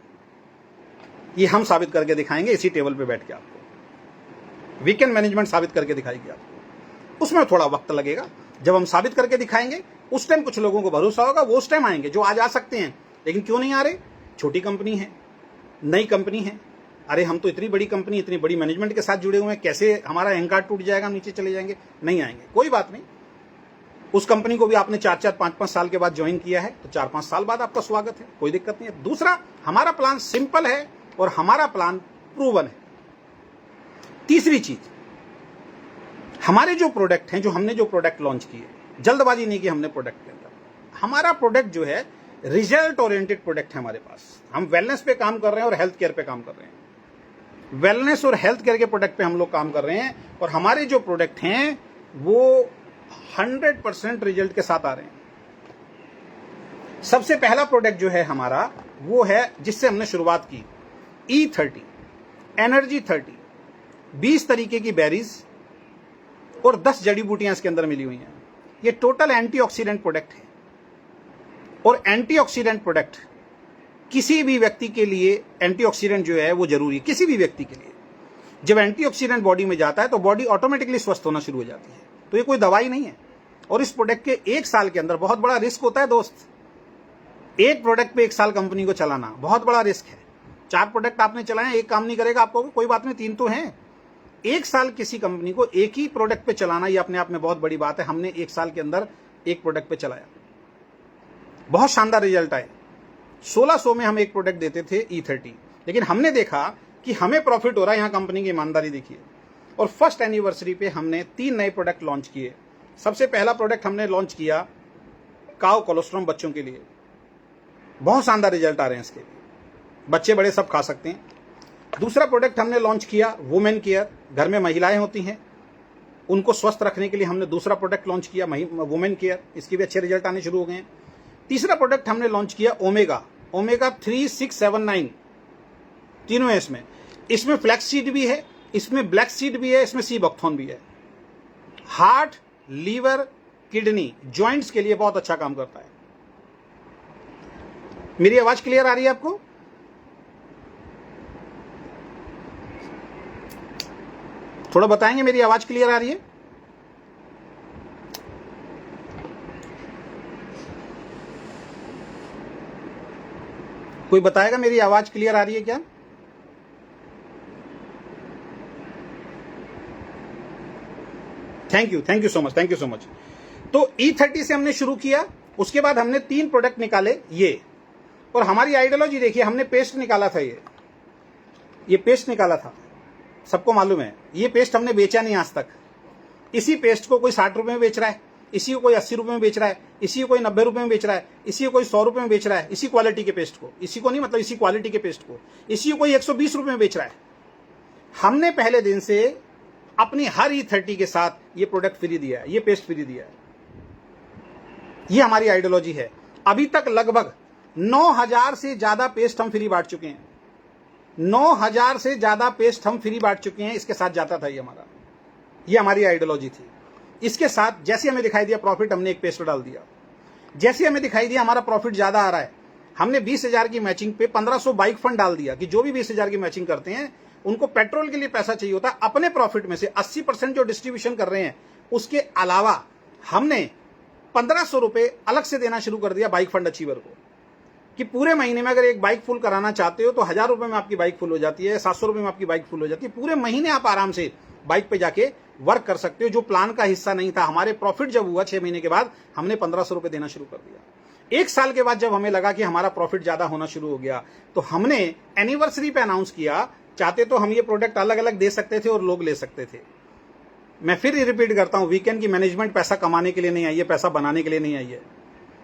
ये हम साबित करके दिखाएंगे इसी टेबल पे बैठ के आपको। वीकेंड मैनेजमेंट साबित करके दिखाएगी आपको। उसमें थोड़ा वक्त लगेगा। जब हम साबित करके दिखाएंगे उस टाइम कुछ लोगों को भरोसा होगा, वो उस टाइम आएंगे जो आज आ सकते हैं। लेकिन क्यों नहीं आ रहे? छोटी कंपनी है, नई कंपनी है। अरे हम तो इतनी बड़ी कंपनी, इतनी बड़ी मैनेजमेंट के साथ जुड़े हुए हैं, कैसे हमारा अहंकार टूट जाएगा, हम नीचे चले जाएंगे? नहीं आएंगे, कोई बात नहीं। उस कंपनी को भी आपने 4-4, 5-5 साल के बाद ज्वाइन किया है, तो 4-5 साल बाद आपका स्वागत है, कोई दिक्कत नहीं है। दूसरा, हमारा प्लान सिंपल है और हमारा प्लान प्रूवन है। तीसरी चीज, हमारे जो प्रोडक्ट हैं, जो हमने जो प्रोडक्ट लॉन्च किए, जल्दबाजी नहीं की हमने प्रोडक्ट के अंदर। हमारा प्रोडक्ट जो है रिजल्ट ओरिएंटेड प्रोडक्ट है हमारे पास। हम वेलनेस पे काम कर रहे हैं और हेल्थ केयर पे काम कर रहे हैं। वेलनेस और हेल्थ केयर के प्रोडक्ट पे हम लोग काम कर रहे हैं, और हमारे जो प्रोडक्ट हैं वो 100% रिजल्ट के साथ आ रहे हैं। सबसे पहला प्रोडक्ट जो है हमारा, वो है जिससे हमने शुरुआत की, E30 एनर्जी 30। 20 तरीके की बेरीज और 10 जड़ी बूटियां इसके अंदर मिली हुई हैं। ये टोटल एंटीऑक्सीडेंट प्रोडक्ट है। और एंटीऑक्सीडेंट प्रोडक्ट किसी भी व्यक्ति के लिए, एंटीऑक्सीडेंट जो है वो जरूरी है किसी भी व्यक्ति के लिए। जब एंटीऑक्सीडेंट बॉडी में जाता है तो बॉडी ऑटोमेटिकली स्वस्थ होना शुरू हो जाती है। तो ये कोई दवाई नहीं है। और इस प्रोडक्ट के 1 साल के अंदर बहुत बड़ा रिस्क होता है दोस्त। एक प्रोडक्ट पे 1 साल कंपनी को चलाना बहुत बड़ा रिस्क है। 4 प्रोडक्ट आपने चलाए, एक काम नहीं करेगा, आपको कोई बात नहीं, 3 तो हैं। 1 साल किसी कंपनी को एक ही प्रोडक्ट पे चलाना, ये अपने आप में बहुत बड़ी बात है। हमने 1 साल के अंदर एक प्रोडक्ट पे चलाया, बहुत शानदार रिजल्ट आए। 1600 में हम एक प्रोडक्ट देते थे E30, लेकिन हमने देखा कि हमें प्रॉफिट हो रहा है। यहाँ कंपनी की ईमानदारी देखिए। और फर्स्ट एनिवर्सरी पे हमने 3 नए प्रोडक्ट लॉन्च किए। सबसे पहला प्रोडक्ट हमने लॉन्च किया काउ कोलोस्ट्रम बच्चों के लिए। बहुत शानदार रिजल्ट आ रहे हैं इसके, बच्चे बड़े सब खा सकते हैं। दूसरा प्रोडक्ट हमने लॉन्च किया वुमेन केयर। घर में महिलाएं होती हैं, उनको स्वस्थ रखने के लिए हमने दूसरा प्रोडक्ट लॉन्च किया वुमेन केयर। इसके भी अच्छे रिजल्ट आने शुरू हो गए हैं। तीसरा प्रोडक्ट हमने लॉन्च किया ओमेगा 3, 6, 7, 9, तीनों है इसमें। फ्लैक्स सीड भी है, इसमें ब्लैक सीड भी है, इसमें सी बकथॉर्न भी है। हार्ट, लीवर, किडनी, जॉइंट्स के लिए बहुत अच्छा काम करता है। मेरी आवाज क्लियर आ रही है आपको? थोड़ा बताएंगे मेरी आवाज क्लियर आ रही है? कोई बताएगा मेरी आवाज क्लियर आ रही है क्या? Thank you so much, thank you so much. तो E30 से हमने शुरू किया, उसके बाद हमने 3 प्रोडक्ट निकाले ये, और हमारी आइडियोलॉजी देखिए, हमने पेस्ट निकाला था, ये पेस्ट निकाला था, सबको मालूम है। ये पेस्ट हमने बेचा नहीं आज तक। इसी पेस्ट को कोई 60 रुपए में बेच रहा है, इसी को कोई 80 रुपए में बेच रहा है, इसी को कोई 90 रुपए में बेच रहा है, इसी को कोई 100 रुपए में बेच रहा है, इसी क्वालिटी के पेस्ट को, इसी को नहीं मतलब इसी क्वालिटी के पेस्ट को, इसी को कोई 120 रुपए में बेच रहा है। हमने पहले दिन से अपनी हर E30 के साथ ये प्रोडक्ट फ्री दिया है, ये पेस्ट फ्री दिया है। ये हमारी आइडियोलॉजी है। अभी तक लगभग 9000 से ज्यादा पेस्ट हम फ्री बांट चुके हैं। 9000 से ज्यादा पेस्ट हम फ्री बांट चुके हैं। इसके साथ जाता था ये हमारा, ये हमारी आइडियोलॉजी थी। इसके साथ जैसे हमें दिखाई दिया प्रॉफिट, हमने एक पेस्ट डाल दिया। जैसे हमें दिखाई दिया हमारा प्रॉफिट ज्यादा आ रहा है, हमने 20,000 की मैचिंग पे 1500 बाइक फंड डाल दिया कि जो भी 20,000 की मैचिंग करते हैं उनको पेट्रोल के लिए पैसा चाहिए होता है। अपने प्रॉफिट में से 80% जो डिस्ट्रीब्यूशन कर रहे हैं, उसके अलावा हमने 1500 रुपए अलग से देना शुरू कर दिया बाइक फंड अचीवर को, कि पूरे महीने में अगर एक बाइक फुल कराना चाहते हो तो 1000 रुपए में आपकी बाइक फुल हो जाती है, 700 रुपए में आपकी बाइक फुल हो जाती है। पूरे महीने आप आराम से बाइक पे जाके वर्क कर सकते हो। जो प्लान का हिस्सा नहीं था, हमारे प्रॉफिट जब हुआ 6 महीने के बाद, हमने 1500 रुपए देना शुरू कर दिया। 1 साल के बाद जब हमें लगा कि हमारा प्रॉफिट ज्यादा होना शुरू हो गया, तो हमने एनिवर्सरी पे अनाउंस किया, चाहते तो हम ये प्रोडक्ट अलग अलग दे सकते थे और लोग ले सकते थे। मैं फिर रिपीट करता हूं, वीकेंड की मैनेजमेंट पैसा कमाने के लिए नहीं आई है, पैसा बनाने के लिए नहीं आई है।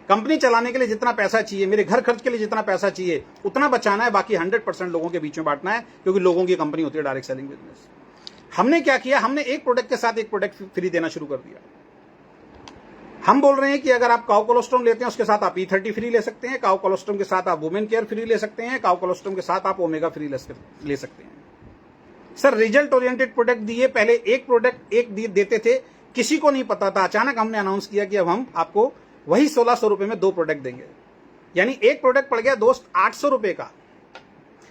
कंपनी चलाने के लिए जितना पैसा चाहिए, मेरे घर खर्च के लिए जितना पैसा चाहिए, उतना बचाना है, बाकी 100% लोगों के बीच में बांटना है, क्योंकि लोगों की कंपनी होती है डायरेक्ट सेलिंग बिजनेस। हमने क्या किया, हमने एक प्रोडक्ट के साथ एक प्रोडक्ट फ्री देना शुरू कर दिया। हम बोल रहे हैं कि अगर आप काउ कोलोस्ट्रॉम लेते हैं, उसके साथ आप E30 फ्री ले सकते हैं, काउ कोलोस्ट्रॉम के साथ आप वुमेन केयर फ्री ले सकते हैं, काउ कोलोस्ट्रॉम के साथ आप ओमेगा फ्री ले सकते हैं। सर रिजल्ट ओरिएंटेड प्रोडक्ट दिए, पहले एक प्रोडक्ट एक देते थे, किसी को नहीं पता था। अचानक हमने अनाउंस किया कि अब हम आपको वही 1600 रुपए में 2 प्रोडक्ट देंगे। यानी एक प्रोडक्ट पड़ गया दोस्त 800 रुपए का,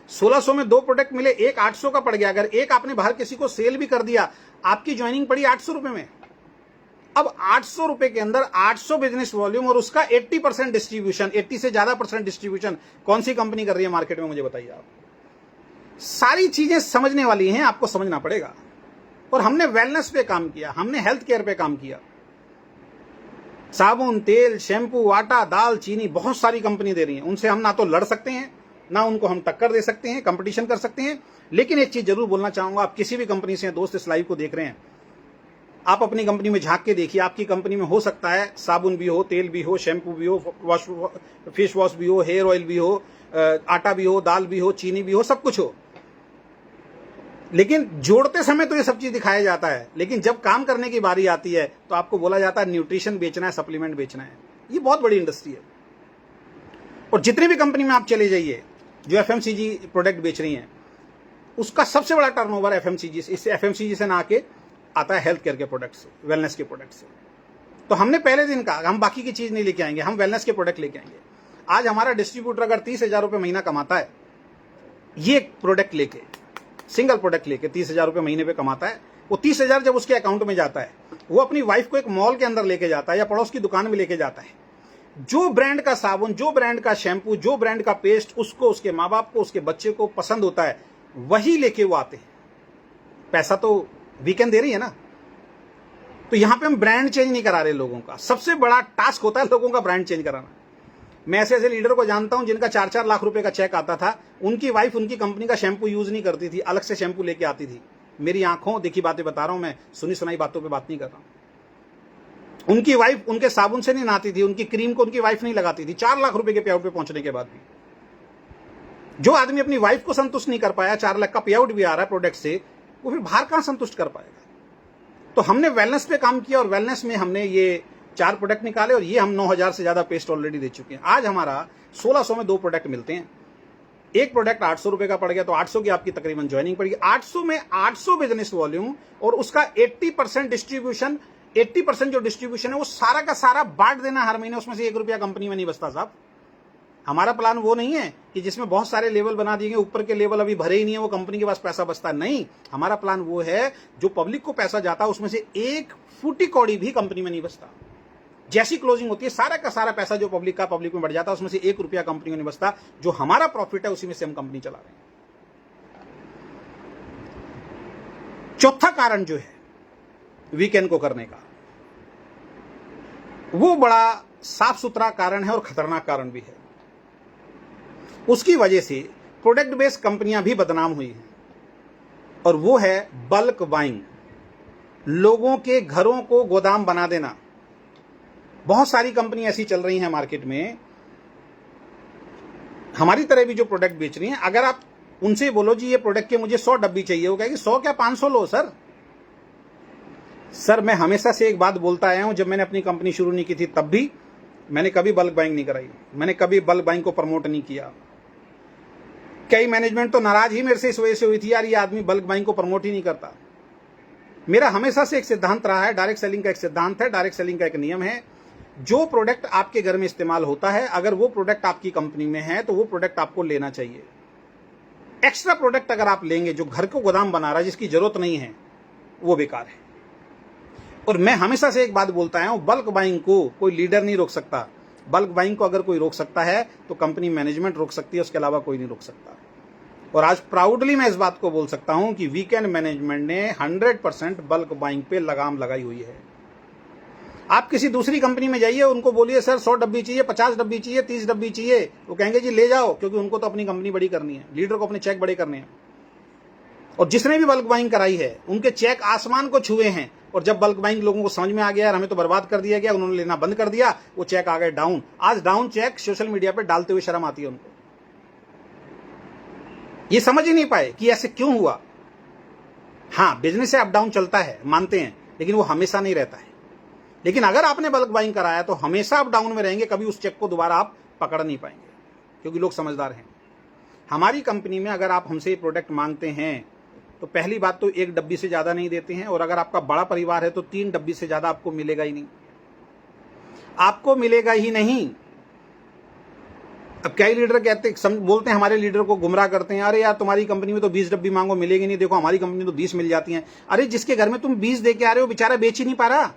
1600 में 2 प्रोडक्ट मिले, एक 800 का पड़ गया। अगर एक आपने बाहर किसी को सेल भी कर दिया, आपकी ज्वाइनिंग पड़ी 800 रुपए में। अब 800 रुपए के अंदर 800 बिजनेस वॉल्यूम और उसका 80% डिस्ट्रीब्यूशन, 80 से ज्यादा % डिस्ट्रीब्यूशन कौन सी कंपनी कर रही है मार्केट में, मुझे बताइए आप। सारी चीजें समझने वाली हैं, आपको समझना पड़ेगा। और हमने वेलनेस पे काम किया, हमने हेल्थ केयर पे काम किया। साबुन, तेल, शैम्पू, आटा, दाल, चीनी, बहुत सारी कंपनी दे रही है। उनसे हम ना तो लड़ सकते हैं, ना उनको हम टक्कर दे सकते हैं, कंपटीशन कर सकते हैं। लेकिन एक चीज जरूर बोलना चाहूंगा, आप किसी भी कंपनी से दोस्त इस लाइव को देख रहे हैं, आप अपनी कंपनी में झांक के देखिए। आपकी कंपनी में हो सकता है साबुन भी हो, तेल भी हो, शैम्पू भी हो, फेस वॉश भी हो, हेयर ऑयल भी हो, आटा भी हो, दाल भी हो, चीनी भी हो, सब कुछ हो। लेकिन जोड़ते समय तो ये सब चीज दिखाया जाता है, लेकिन जब काम करने की बारी आती है तो आपको बोला जाता है न्यूट्रिशन बेचना है, सप्लीमेंट बेचना है। ये बहुत बड़ी इंडस्ट्री है। और जितनी भी कंपनी में आप चले जाइए जो FMCG प्रोडक्ट बेच रही हैं, उसका सबसे बड़ा टर्नओवर FMCG से ना आके आता है हेल्थ केयर के प्रोडक्ट से, वेलनेस के प्रोडक्ट से। तो हमने पहले दिन कहा हम बाकी की चीज नहीं लेके आएंगे, हम वेलनेस के प्रोडक्ट लेके आएंगे। आज हमारा डिस्ट्रीब्यूटर अगर 30,000 रुपए महीना कमाता है, ये प्रोडक्ट लेके, सिंगल प्रोडक्ट लेके 30,000 रुपए महीने पे कमाता है, वो 30,000 जब उसके अकाउंट में जाता है, वो अपनी वाइफ को एक मॉल के अंदर लेके जाता है या पड़ोस की दुकान में लेके जाता है। जो ब्रांड का साबुन, जो ब्रांड का शैम्पू, जो ब्रांड का पेस्ट उसको, उसके माँ बाप को, उसके बच्चे को पसंद होता है, वही लेके वो आते हैं। पैसा तो वीकेंड दे रही है ना। तो यहां पे हम ब्रांड चेंज नहीं करा रहे लोगों का। सबसे बड़ा टास्क होता है लोगों का ब्रांड चेंज कराना। मैं ऐसे ऐसे लीडर को जानता हूं जिनका 4-4 लाख रुपए का चेक आता था, उनकी वाइफ उनकी कंपनी का शैम्पू यूज नहीं करती थी, अलग से शैम्पू लेके आती थी। मेरी आंखों देखी बातें बता रहा हूं, मैं सुनी सुनाई बातों पे बात नहीं कर रहा हूं। उनकी वाइफ उनके साबुन से नहीं नहाती थी, उनकी क्रीम को उनकी वाइफ नहीं लगाती थी, 4 लाख रुपए के पे आउट पे पहुंचने के बाद भी। जो आदमी अपनी वाइफ को संतुष्ट नहीं कर पाया, 4 लाख का पे आउट भी आ रहा है प्रोडक्ट से, वो फिर बाहर कहां संतुष्ट कर पाएगा। तो हमने वेलनेस पे काम किया और वेलनेस में हमने ये 4 प्रोडक्ट निकाले और ये हम 9000 से ज्यादा पेस्ट ऑलरेडी दे चुके हैं। आज हमारा 1600 में 2 प्रोडक्ट मिलते हैं। एक प्रोडक्ट 800 रुपए का पड़ गया, तो 800 की आपकी तकरीबन ज्वाइनिंग पड़ेगी। 800 में 800 बिजनेस वॉल्यूम और उसका 80% डिस्ट्रीब्यूशन 80% जो डिस्ट्रीब्यूशन है वो सारा का सारा बांट देना हर महीने, उसमें से 1 रुपया कंपनी में नहीं बचता साहब। हमारा प्लान वो नहीं है कि जिसमें बहुत सारे लेवल बना दिए गए, ऊपर के लेवल अभी भरे ही नहीं है, वो कंपनी के पास पैसा बचता नहीं। हमारा प्लान वो है जो पब्लिक को पैसा जाता है उसमें से 1 फूटी कौड़ी भी कंपनी में नहीं बचता। जैसी क्लोजिंग होती है सारा का सारा पैसा जो पब्लिक में बढ़ जाता है उसमें से 1 रुपया कंपनी में नहीं बचता। जो हमारा प्रॉफिट है उसी में से हम कंपनी चला रहे हैं। चौथा कारण जो है वीकेंड को करने का, वो बड़ा साफ सुथरा कारण है और खतरनाक कारण भी है। उसकी वजह से प्रोडक्ट बेस्ड कंपनियां भी बदनाम हुई हैं, और वो है बल्क बाइंग, लोगों के घरों को गोदाम बना देना। बहुत सारी कंपनी ऐसी चल रही हैं मार्केट में, हमारी तरह भी जो प्रोडक्ट बेच रही हैं। अगर आप उनसे बोलो जी ये प्रोडक्ट के मुझे 100 डब्बी चाहिए, वो कहेगी 100 क्या 500 लो सर। मैं हमेशा से एक बात बोलता आया हूं, जब मैंने अपनी कंपनी शुरू नहीं की थी तब भी मैंने कभी बल्क बाइंग नहीं कराई, मैंने कभी बल्क बाइंग को प्रमोट नहीं किया। कई मैनेजमेंट तो नाराज ही मेरे से इस वजह से हुई थी, यार ये आदमी बल्क बाइंग को प्रमोट ही नहीं करता। मेरा हमेशा से एक सिद्धांत रहा है, डायरेक्ट सेलिंग का एक सिद्धांत है, डायरेक्ट सेलिंग का एक नियम है। जो प्रोडक्ट आपके घर में इस्तेमाल होता है, अगर वो प्रोडक्ट आपकी कंपनी में है तो वो प्रोडक्ट आपको लेना चाहिए। एक्स्ट्रा प्रोडक्ट अगर आप लेंगे जो घर को गोदाम बना रहा है, जिसकी जरूरत नहीं है, वो बेकार है। और मैं हमेशा से एक बात बोलता आया हूं, बल्क बाइंग को कोई लीडर नहीं रोक सकता। बल्क बाइंग को अगर कोई रोक सकता है तो कंपनी मैनेजमेंट रोक सकती है, उसके अलावा कोई नहीं रोक सकता। और आज प्राउडली मैं इस बात को बोल सकता हूं कि वीकेंड मैनेजमेंट ने 100% बल्क बाइंग पे लगाम लगाई हुई है। आप किसी दूसरी कंपनी में जाइए, उनको बोलिए सर 100 डब्बी चाहिए, 50 डब्बी चाहिए, 30 डब्बी चाहिए, वो कहेंगे जी ले जाओ, क्योंकि उनको तो अपनी कंपनी बड़ी करनी है, लीडर को अपने चेक बड़े करने हैं। और जिसने भी बल्क बाइंग कराई है उनके चेक आसमान को छुए हैं, और जब बल्क बाइंग लोगों को समझ में आ गया यार हमें तो बर्बाद कर दिया गया, उन्होंने लेना बंद कर दिया, वो चेक आ गए डाउन। आज डाउन चेक सोशल मीडिया पे डालते हुए शर्म आती है उनको। ये समझ ही नहीं पाए कि ऐसे क्यों हुआ। हाँ, बिजनेस से अप डाउन चलता है, मानते हैं, लेकिन वो हमेशा नहीं रहता है। लेकिन अगर आपने बल्क बाइंग कराया तो हमेशा आप डाउन में रहेंगे, कभी उस चेक को दोबारा आप पकड़ नहीं पाएंगे, क्योंकि लोग समझदार हैं। हमारी कंपनी में अगर आप हमसे प्रोडक्ट मांगते हैं तो पहली बात तो 1 डब्बी से ज्यादा नहीं देते हैं, और अगर आपका बड़ा परिवार है तो 3 डब्बी से ज्यादा आपको मिलेगा ही नहीं, आपको मिलेगा ही नहीं। अब कई लीडर बोलते हैं, हमारे लीडर को गुमराह करते हैं, अरे यार तुम्हारी कंपनी में तो 20 डब्बी मांगो मिलेगी नहीं, देखो हमारी कंपनी में तो 20 मिल जाती हैं। अरे जिसके घर में तुम 20 दे के आ रहे हो बेचारा बेच ही नहीं पा रहा,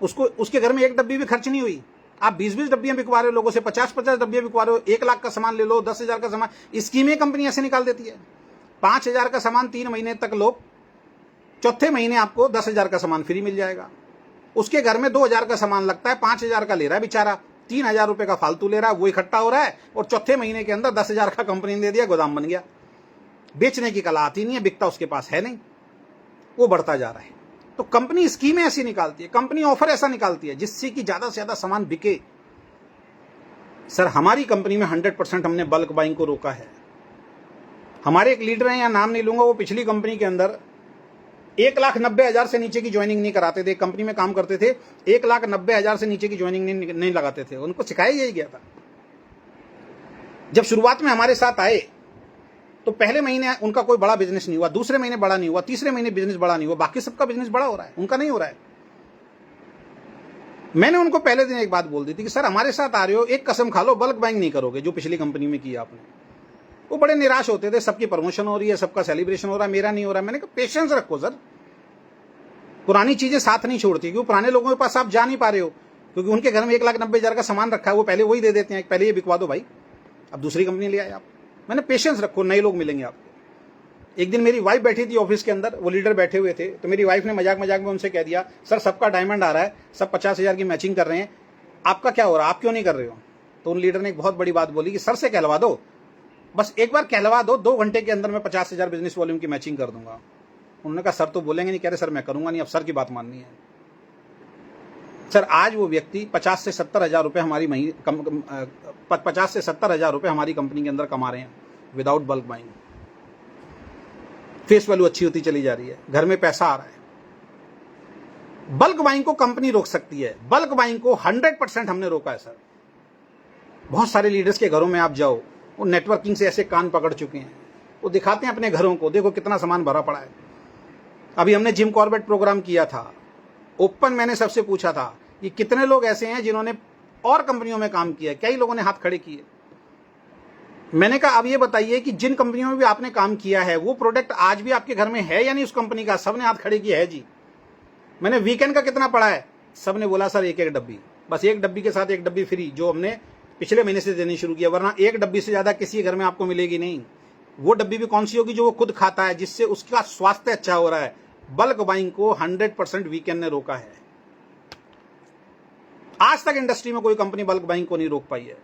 उसके घर में 1 डब्बी भी खर्च नहीं हुई। आप 20-20 डब्बियां बिकवा रहे हो लोगों से, 50-50 डब्बियां बिकवा रहे हो, 1 लाख का सामान ले लो, 10,000 का सामान, स्कीमें कंपनी ऐसे निकाल देती है। 5,000 का सामान 3 महीने तक लो, चौथे महीने आपको 10,000 का सामान फ्री मिल जाएगा। उसके घर में 2,000 का सामान लगता है, 5,000 का ले रहा है बेचारा, 3,000 रुपए का फालतू ले रहा है, वो इकट्ठा हो रहा है, और चौथे महीने के अंदर 10,000 का कंपनी ने दे दिया, गोदाम बन गया। बेचने की कला आती नहीं है, बिकता उसके पास है नहीं, वो बढ़ता जा रहा है। तो कंपनी स्कीमें ऐसी निकालती है, कंपनी ऑफर ऐसा निकालती है जिससे कि ज्यादा से ज्यादा सामान बिके। सर हमारी कंपनी में 100% हमने बल्क बाइंग को रोका है। हमारे एक लीडर हैं, या नाम नहीं लूंगा, वो पिछली कंपनी के अंदर 1,90,000 से नीचे की ज्वाइनिंग नहीं कराते थे। कंपनी में काम करते थे, 1,90,000 से नीचे की ज्वाइनिंग नहीं लगाते थे, उनको सिखाया यही गया था। जब शुरुआत में हमारे साथ आए तो पहले महीने उनका कोई बड़ा बिजनेस नहीं हुआ, दूसरे महीने बड़ा नहीं हुआ, तीसरे महीने बिजनेस बड़ा नहीं हुआ, बाकी सबका बिजनेस बड़ा हो रहा है, उनका नहीं हो रहा है। मैंने उनको पहले दिन एक बात बोल दी थी कि सर हमारे साथ आ रहे हो, एक कसम खा लो बल्क बाइंग नहीं करोगे जो पिछली कंपनी में किया आपने। वो बड़े निराश होते थे, सबकी प्रमोशन हो रही है, सबका सेलिब्रेशन हो रहा है, मेरा नहीं हो रहा है। मैंने कहा पेशेंस रखो सर, पुरानी चीजें साथ नहीं छोड़ती, क्योंकि पुराने लोगों के पास आप जा नहीं पा रहे हो, क्योंकि उनके घर में 1,90,000 का सामान रखा है, वो पहले वही दे देते हैं, पहले ये बिकवा दो भाई, अब दूसरी कंपनी ले आए आप। मैंने पेशेंस रखो, नए लोग मिलेंगे आपको। एक दिन मेरी वाइफ बैठी थी ऑफिस के अंदर, वो लीडर बैठे हुए थे, तो मेरी वाइफ ने मजाक मजाक में उनसे कह दिया, सर सबका डायमंड आ रहा है, सब 50,000 की मैचिंग कर रहे हैं, आपका क्या हो रहा है, आप क्यों नहीं कर रहे हो? तो उन लीडर ने एक बहुत बड़ी बात बोली कि सर से कहलवा दो, बस एक बार कहलवा दो, 2 घंटे के अंदर मैं 50,000 बिजनेस वॉल्यूम की मैचिंग कर दूंगा। उन्होंने कहा सर तो बोलेंगे नहीं, कह रहे सर मैं करूंगा नहीं, अब सर की बात माननी है। सर आज वो व्यक्ति 50 से 70,000 रुपए हमारी 50 से 70,000 रुपए हमारी कंपनी के अंदर कमा रहे हैं without bulk buying. Face value अच्छी होती चली जा रही है, घर में पैसा आ रहा है। बल्क बाइंग को कंपनी रोक सकती है, बल्क बाइंग को 100% हमने रोका है सर। बहुत सारे लीडर्स के घरों में आप जाओ, वो नेटवर्किंग से ऐसे कान पकड़ चुके हैं, वो दिखाते हैं अपने घरों को, देखो कितना सामान भरा पड़ा है। अभी हमने जिम कॉर्बेट प्रोग्राम किया था, ओपन मैंने सबसे पूछा था कि कितने लोग ऐसे हैं जिन्होंने और कंपनियों में काम किया है। कई लोगों ने हाथ खड़े किए। मैंने कहा अब ये बताइए कि जिन कंपनियों में भी आपने काम किया है वो प्रोडक्ट आज भी आपके घर में है या नहीं उस कंपनी का। सबने हाथ खड़े किए है जी। मैंने वीकेंड का कितना पड़ा है, सबने बोला सर एक एक डब्बी, बस एक डब्बी के साथ एक डब्बी फ्री, जो हमने पिछले महीने से देनी शुरू किया, वरना एक डब्बी से ज्यादा किसी घर में आपको मिलेगी नहीं। वो डब्बी भी कौन सी होगी, जो वो खुद खाता है, जिससे उसका स्वास्थ्य अच्छा हो रहा है। बल्क बाइंग को 100% वीकेंड ने रोका है। आज तक इंडस्ट्री में कोई कंपनी बल्क बाइंग को नहीं रोक पाई है।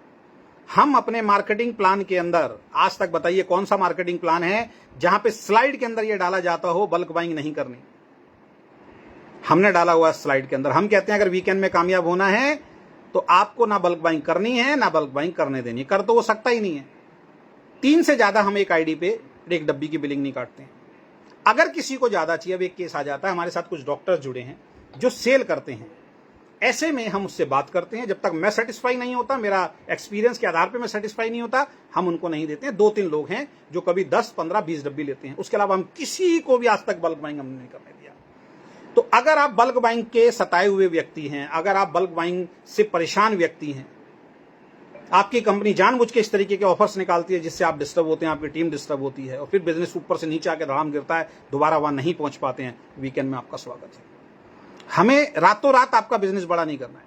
हम अपने मार्केटिंग प्लान के अंदर आज तक बताइए कौन सा मार्केटिंग प्लान है जहां पे स्लाइड के अंदर यह डाला जाता हो बल्क बाइंग नहीं करनी। हमने डाला हुआ स्लाइड के अंदर। हम कहते हैं अगर वीकेंड में कामयाब होना है तो आपको ना बल्क बाइंग करनी है ना बल्क बाइंग करने देनी। कर तो वो सकता ही नहीं है। 3 से ज्यादा हम एक आईडी पे एक डब्बी की बिलिंग नहीं काटते हैं। अगर किसी को ज्यादा चाहिए, अब एक केस आ जाता है, हमारे साथ कुछ डॉक्टर्स जुड़े हैं जो सेल करते हैं, ऐसे में हम उससे बात करते हैं। जब तक मैं सेटिस्फाई नहीं होता, मेरा एक्सपीरियंस के आधार पे मैं सेटिस्फाई नहीं होता, हम उनको नहीं देते हैं। 2-3 लोग हैं जो कभी 10, 15, 20 डब्बी लेते हैं। उसके अलावा हम किसी को भी आज तक बल्क बाइंग हमने नहीं करने दिया। तो अगर आप बल्क बाइंग के सताए हुए व्यक्ति हैं, अगर आप बल्क बाइंग से परेशान व्यक्ति हैं, आपकी कंपनी जानबूझ के इस तरीके के ऑफर्स निकालती है जिससे आप डिस्टर्ब होते हैं, आपकी टीम डिस्टर्ब होती है, और फिर बिजनेस ऊपर से नीचे आके धड़ाम गिरता है, दोबारा वहां नहीं पहुंच पाते हैं, वीकेंड में आपका स्वागत है। हमें रातों रात आपका बिजनेस बड़ा नहीं करना है,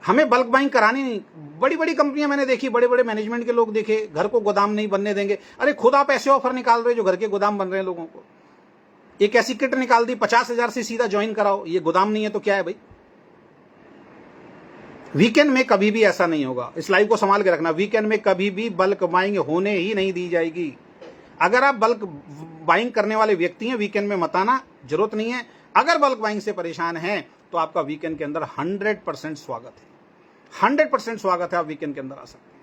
हमें बल्क बाइंग करानी नहीं। बड़ी बड़ी कंपनियां मैंने देखी, बड़े बड़े मैनेजमेंट के लोग देखे, घर को गोदाम नहीं बनने देंगे। अरे खुद आप ऐसे ऑफर निकाल रहे हो जो घर के गोदाम बन रहे हैं लोगों को। एक ऐसी किट निकाल दी 50,000 से सीधा ज्वाइन कराओ, ये गोदाम नहीं है तो क्या है भाई। वीकेंड में कभी भी ऐसा नहीं होगा। इस लाइव को संभाल के रखना। वीकेंड में कभी भी बल्क बाइंग होने ही नहीं दी जाएगी। अगर आप बल्क बाइंग करने वाले व्यक्ति हैं, वीकेंड में मत आना, जरूरत नहीं है। अगर बल्क बाइंग से परेशान हैं तो आपका वीकेंड के अंदर 100% स्वागत है। 100% स्वागत है, आप वीकेंड के अंदर आ सकते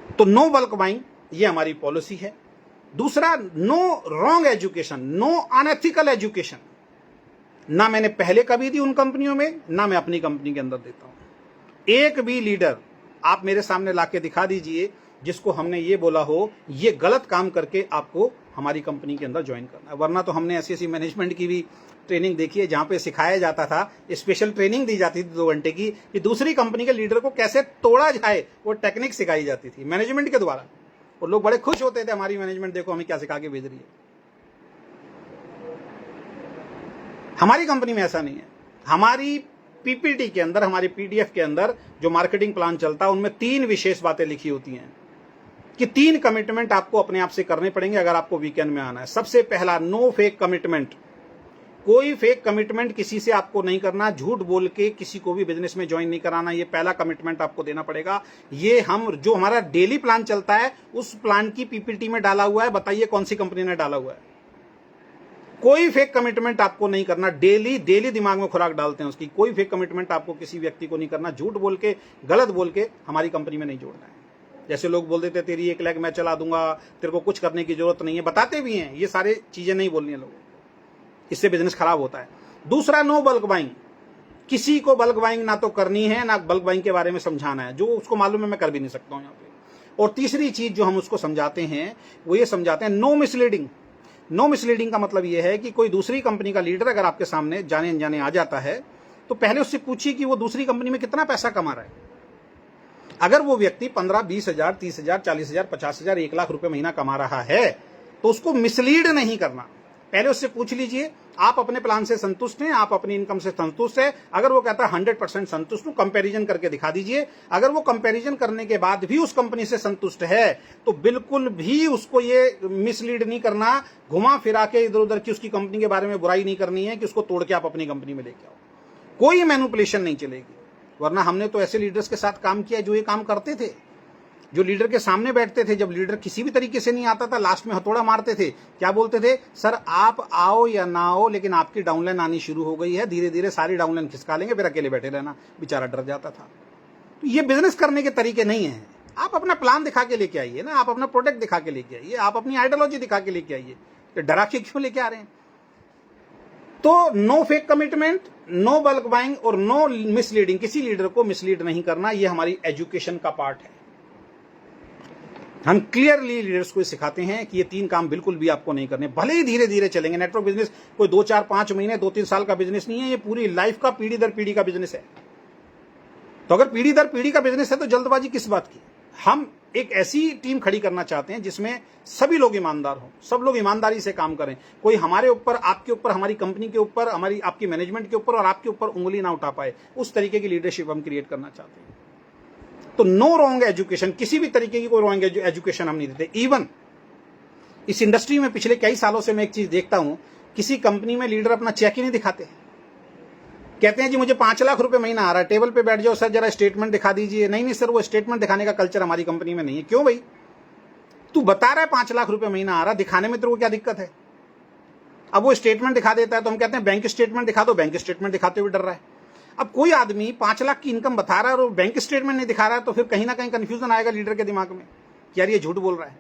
हैं। तो नो बल्क बाइंग, ये हमारी पॉलिसी है। दूसरा, no wrong education, no unethical education. ना मैंने पहले कभी दी उन कंपनियों में, ना मैं अपनी कंपनी के अंदर देता हूं। एक भी लीडर आप मेरे सामने लाके दिखा दीजिए जिसको हमने ये बोला हो ये गलत काम करके आपको हमारी कंपनी के अंदर ज्वाइन करना है। वरना तो हमने ऐसी मैनेजमेंट की भी ट्रेनिंग देखी है जहां पे सिखाया जाता था, स्पेशल ट्रेनिंग दी जाती थी 2 घंटे की, कि दूसरी कंपनी के लीडर को कैसे तोड़ा जाए, वो टेक्निक सिखाई जाती थी मैनेजमेंट के द्वारा। और लोग बड़े खुश होते थे, हमारी मैनेजमेंट देखो हमें क्या सिखा के भेज रही है। हमारी कंपनी में ऐसा नहीं है। हमारी पीपीटी के अंदर, हमारी पीडीएफ के अंदर जो मार्केटिंग प्लान चलता है उनमें 3 विशेष बातें लिखी होती हैं कि 3 कमिटमेंट आपको अपने आप से करने पड़ेंगे अगर आपको वीकेंड में आना है। सबसे पहला, नो फेक कमिटमेंट। कोई फेक कमिटमेंट किसी से आपको नहीं करना, झूठ बोल के किसी को भी बिजनेस में ज्वाइन नहीं कराना। ये पहला कमिटमेंट आपको देना पड़ेगा। ये हम जो हमारा डेली प्लान चलता है उस प्लान की पीपीटी में डाला हुआ है। बताइए कौन सी कंपनी ने डाला हुआ है। कोई फेक कमिटमेंट आपको नहीं करना। डेली दिमाग में खुराक डालते हैं उसकी। कोई फेक कमिटमेंट आपको किसी व्यक्ति को नहीं करना। झूठ बोल के, गलत बोल के हमारी कंपनी में नहीं जोड़ना है। जैसे लोग बोल देते तेरी 1 लाख मैं चला दूंगा, तेरे को कुछ करने की जरूरत नहीं है, बताते भी हैं। ये सारे चीजें नहीं बोलनी है लोगों, इससे बिजनेस खराब होता है। दूसरा, नो बल्क बाइंग। किसी को बल्क बाइंग ना तो करनी है ना बल्क बाइंग के बारे में समझाना है। जो उसको मालूम है मैं कर भी नहीं सकता हूं यहाँ पे। और तीसरी चीज जो हम उसको समझाते हैं वो ये समझाते हैं, नो मिसलीडिंग। नो मिसलीडिंग का मतलब यह है कि कोई दूसरी कंपनी का लीडर अगर आपके सामने जाने अनजाने आ जाता है तो पहले उससे पूछिए कि वो दूसरी कंपनी में कितना पैसा कमा रहा है। अगर वो व्यक्ति 15, 20,000, 30,000, 40,000, 50,000, 1 लाख रुपए महीना कमा रहा है तो उसको मिसलीड नहीं करना। पहले उससे पूछ लीजिए आप अपने प्लान से संतुष्ट हैं, आप अपनी इनकम से संतुष्ट है। अगर वो कहता है 100% संतुष्ट हूं, कंपैरिजन करके दिखा दीजिए। अगर वो कंपैरिजन करने के बाद भी उस कंपनी से संतुष्ट है तो बिल्कुल भी उसको ये मिसलीड नहीं करना, घुमा फिरा के इधर उधर की उसकी कंपनी के बारे में बुराई नहीं करनी है कि उसको तोड़ के आप अपनी कंपनी में लेके आओ। कोई मैनिपुलेशन नहीं चलेगी। वरना हमने तो ऐसे लीडर्स के साथ काम किया जो ये काम करते थे, जो लीडर के सामने बैठते थे। जब लीडर किसी भी तरीके से नहीं आता था, लास्ट में हथौड़ा मारते थे। क्या बोलते थे, सर आप आओ या ना आओ लेकिन आपकी डाउनलाइन आनी शुरू हो गई है, धीरे धीरे सारी डाउनलाइन खिसका लेंगे, फिर अकेले बैठे रहना। बेचारा डर जाता था। तो ये बिजनेस करने के तरीके नहीं है। आप अपना प्लान दिखा के लेके आइए ना, आप अपना प्रोडक्ट दिखा के लेके आइए, आप अपनी आइडियोलॉजी दिखा के लेके आइए। तो डरा के क्यों लेके आ रहे हैं। तो no fake commitment, no bulk buying और नो मिसलीडिंग। किसी लीडर को मिसलीड नहीं करना, ये हमारी एजुकेशन का पार्ट है। हम क्लियरली लीडर्स को सिखाते हैं कि ये 3 काम बिल्कुल भी आपको नहीं करने, भले ही धीरे धीरे चलेंगे। नेटवर्क बिजनेस कोई 2, 4, 5 महीने 2-3 साल का बिजनेस नहीं है, ये पूरी लाइफ का पीढ़ी दर पीढ़ी का बिजनेस है। तो अगर पीढ़ी दर पीढ़ी का बिजनेस है तो जल्दबाजी किस बात की। हम एक ऐसी टीम खड़ी करना चाहते हैं जिसमें सभी लोग ईमानदार हों, सब लोग ईमानदारी से काम करें, कोई हमारे ऊपर, आपके ऊपर, हमारी कंपनी के ऊपर, हमारी आपकी मैनेजमेंट के ऊपर और आपके ऊपर उंगली ना उठा पाए। उस तरीके की लीडरशिप हम क्रिएट करना चाहते हैं। तो नो रॉन्ग एजुकेशन, किसी भी तरीके की कोई रॉन्ग एजुकेशन हम नहीं देते। इवन इस इंडस्ट्री में पिछले कई सालों से मैं एक चीज देखता हूं, किसी कंपनी में लीडर अपना चेक ही नहीं दिखाते। कहते हैं जी मुझे 5 लाख रुपए महीना आ रहा है, टेबल पे बैठ जाओ सर जरा स्टेटमेंट दिखा दीजिए। नहीं नहीं सर, वो स्टेटमेंट दिखाने का कल्चर हमारी कंपनी में नहीं है। क्यों भाई, तू बता रहा है 5 लाख रुपए महीना आ रहा, दिखाने में तेरे को क्या दिक्कत है। अब वो स्टेटमेंट दिखा देता है तो हम कहते हैं बैंक स्टेटमेंट दिखा दो, बैंक स्टेटमेंट दिखाते हुए डर रहा है। अब कोई आदमी 5 लाख की इनकम बता रहा है और बैंक स्टेटमेंट नहीं दिखा रहा है, तो फिर कहीं ना कहीं कंफ्यूजन आएगा लीडर के दिमाग में कि यार ये झूठ बोल रहा है।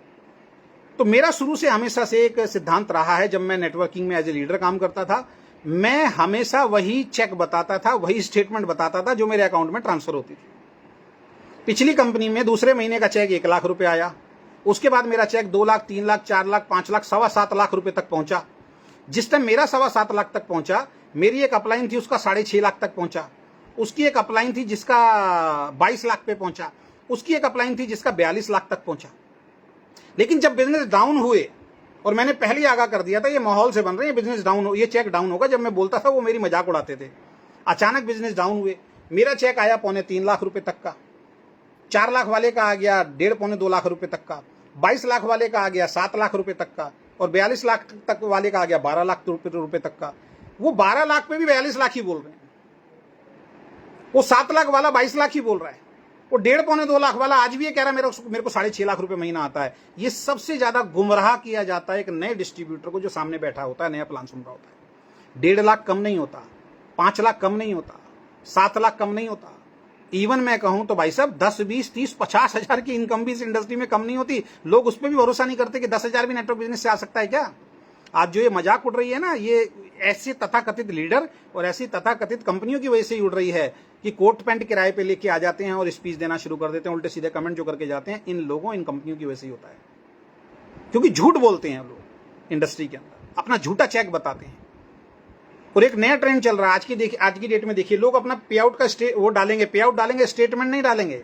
तो मेरा शुरू से हमेशा से एक सिद्धांत रहा है, जब मैं नेटवर्किंग में एज ए लीडर काम करता था, मैं हमेशा वही चेक बताता था, वही स्टेटमेंट बताता था जो मेरे अकाउंट में ट्रांसफर होती थी। पिछली कंपनी में दूसरे महीने का चेक 1 लाख रुपए आया, उसके बाद मेरा चेक 2 लाख, 3 लाख, 4 लाख, 5 लाख, 7.25 लाख रुपए तक पहुंचा। जिस टाइम मेरा 7.25 लाख तक पहुंचा, मेरी एक अपलाइन थी उसका 6.5 लाख तक पहुंचा, उसकी एक अपलाइन थी जिसका 22 लाख पे पहुंचा, उसकी एक अपलाइन थी जिसका 42 लाख तक पहुंचा। लेकिन जब बिजनेस डाउन हुए, और मैंने पहले ही आगाह कर दिया था ये माहौल से बन रहे हैं, बिजनेस डाउन हो, ये चेक डाउन होगा। जब मैं बोलता था वो मेरी मजाक उड़ाते थे। अचानक बिजनेस डाउन हुए, मेरा चेक आया 2.25 लाख रुपए तक का, 4 लाख वाले का आ गया 1.5-2 लाख रुपए तक का, 22 लाख वाले का आ गया 7 लाख रुपए तक का, और 42 लाख तक वाले का आ गया 12 लाख रुपए तक का। वो 12 लाख पे भी 42 लाख ही बोल रहे हैं, वो 7 लाख वाला 22 लाख ही बोल रहा है, वो 1.5-2 लाख वाला आज भी ये कह रहा है मेरे को 6.5 लाख रुपए महीना आता है। ये सबसे ज्यादा गुमराह किया जाता है एक नए डिस्ट्रीब्यूटर को जो सामने बैठा होता है, नया प्लान सुन रहा होता है। 1.5 लाख कम नहीं होता, 5 लाख कम नहीं होता, 7 लाख कम नहीं होता। इवन मैं कहूं तो भाई साहब 10, 20, 30, 50 हजार की इनकम भी इस इंडस्ट्री में कम नहीं होती। लोग उस पर भी भरोसा नहीं करते कि 10,000 भी नेटवर्क बिजनेस से आ सकता है क्या। आज जो ये मजाक उड़ रही है ना, ये ऐसे तथाकथित लीडर और ऐसी तथाकथित कंपनियों की वजह से ही उड़ रही है कि कोट पैंट किराए पे लेके आ जाते हैं और स्पीच देना शुरू कर देते हैं, उल्टे सीधे कमेंट जो करके जाते हैं। इन लोगों, इन कंपनियों की वजह से ही होता है, क्योंकि झूठ बोलते हैं लोग इंडस्ट्री के अंदर, अपना झूठा चेक बताते हैं। और एक नया ट्रेंड चल रहा है आज की डेट में, देखिए लोग अपना पे आउट का वो डालेंगे, पे आउट डालेंगे, स्टेटमेंट नहीं डालेंगे।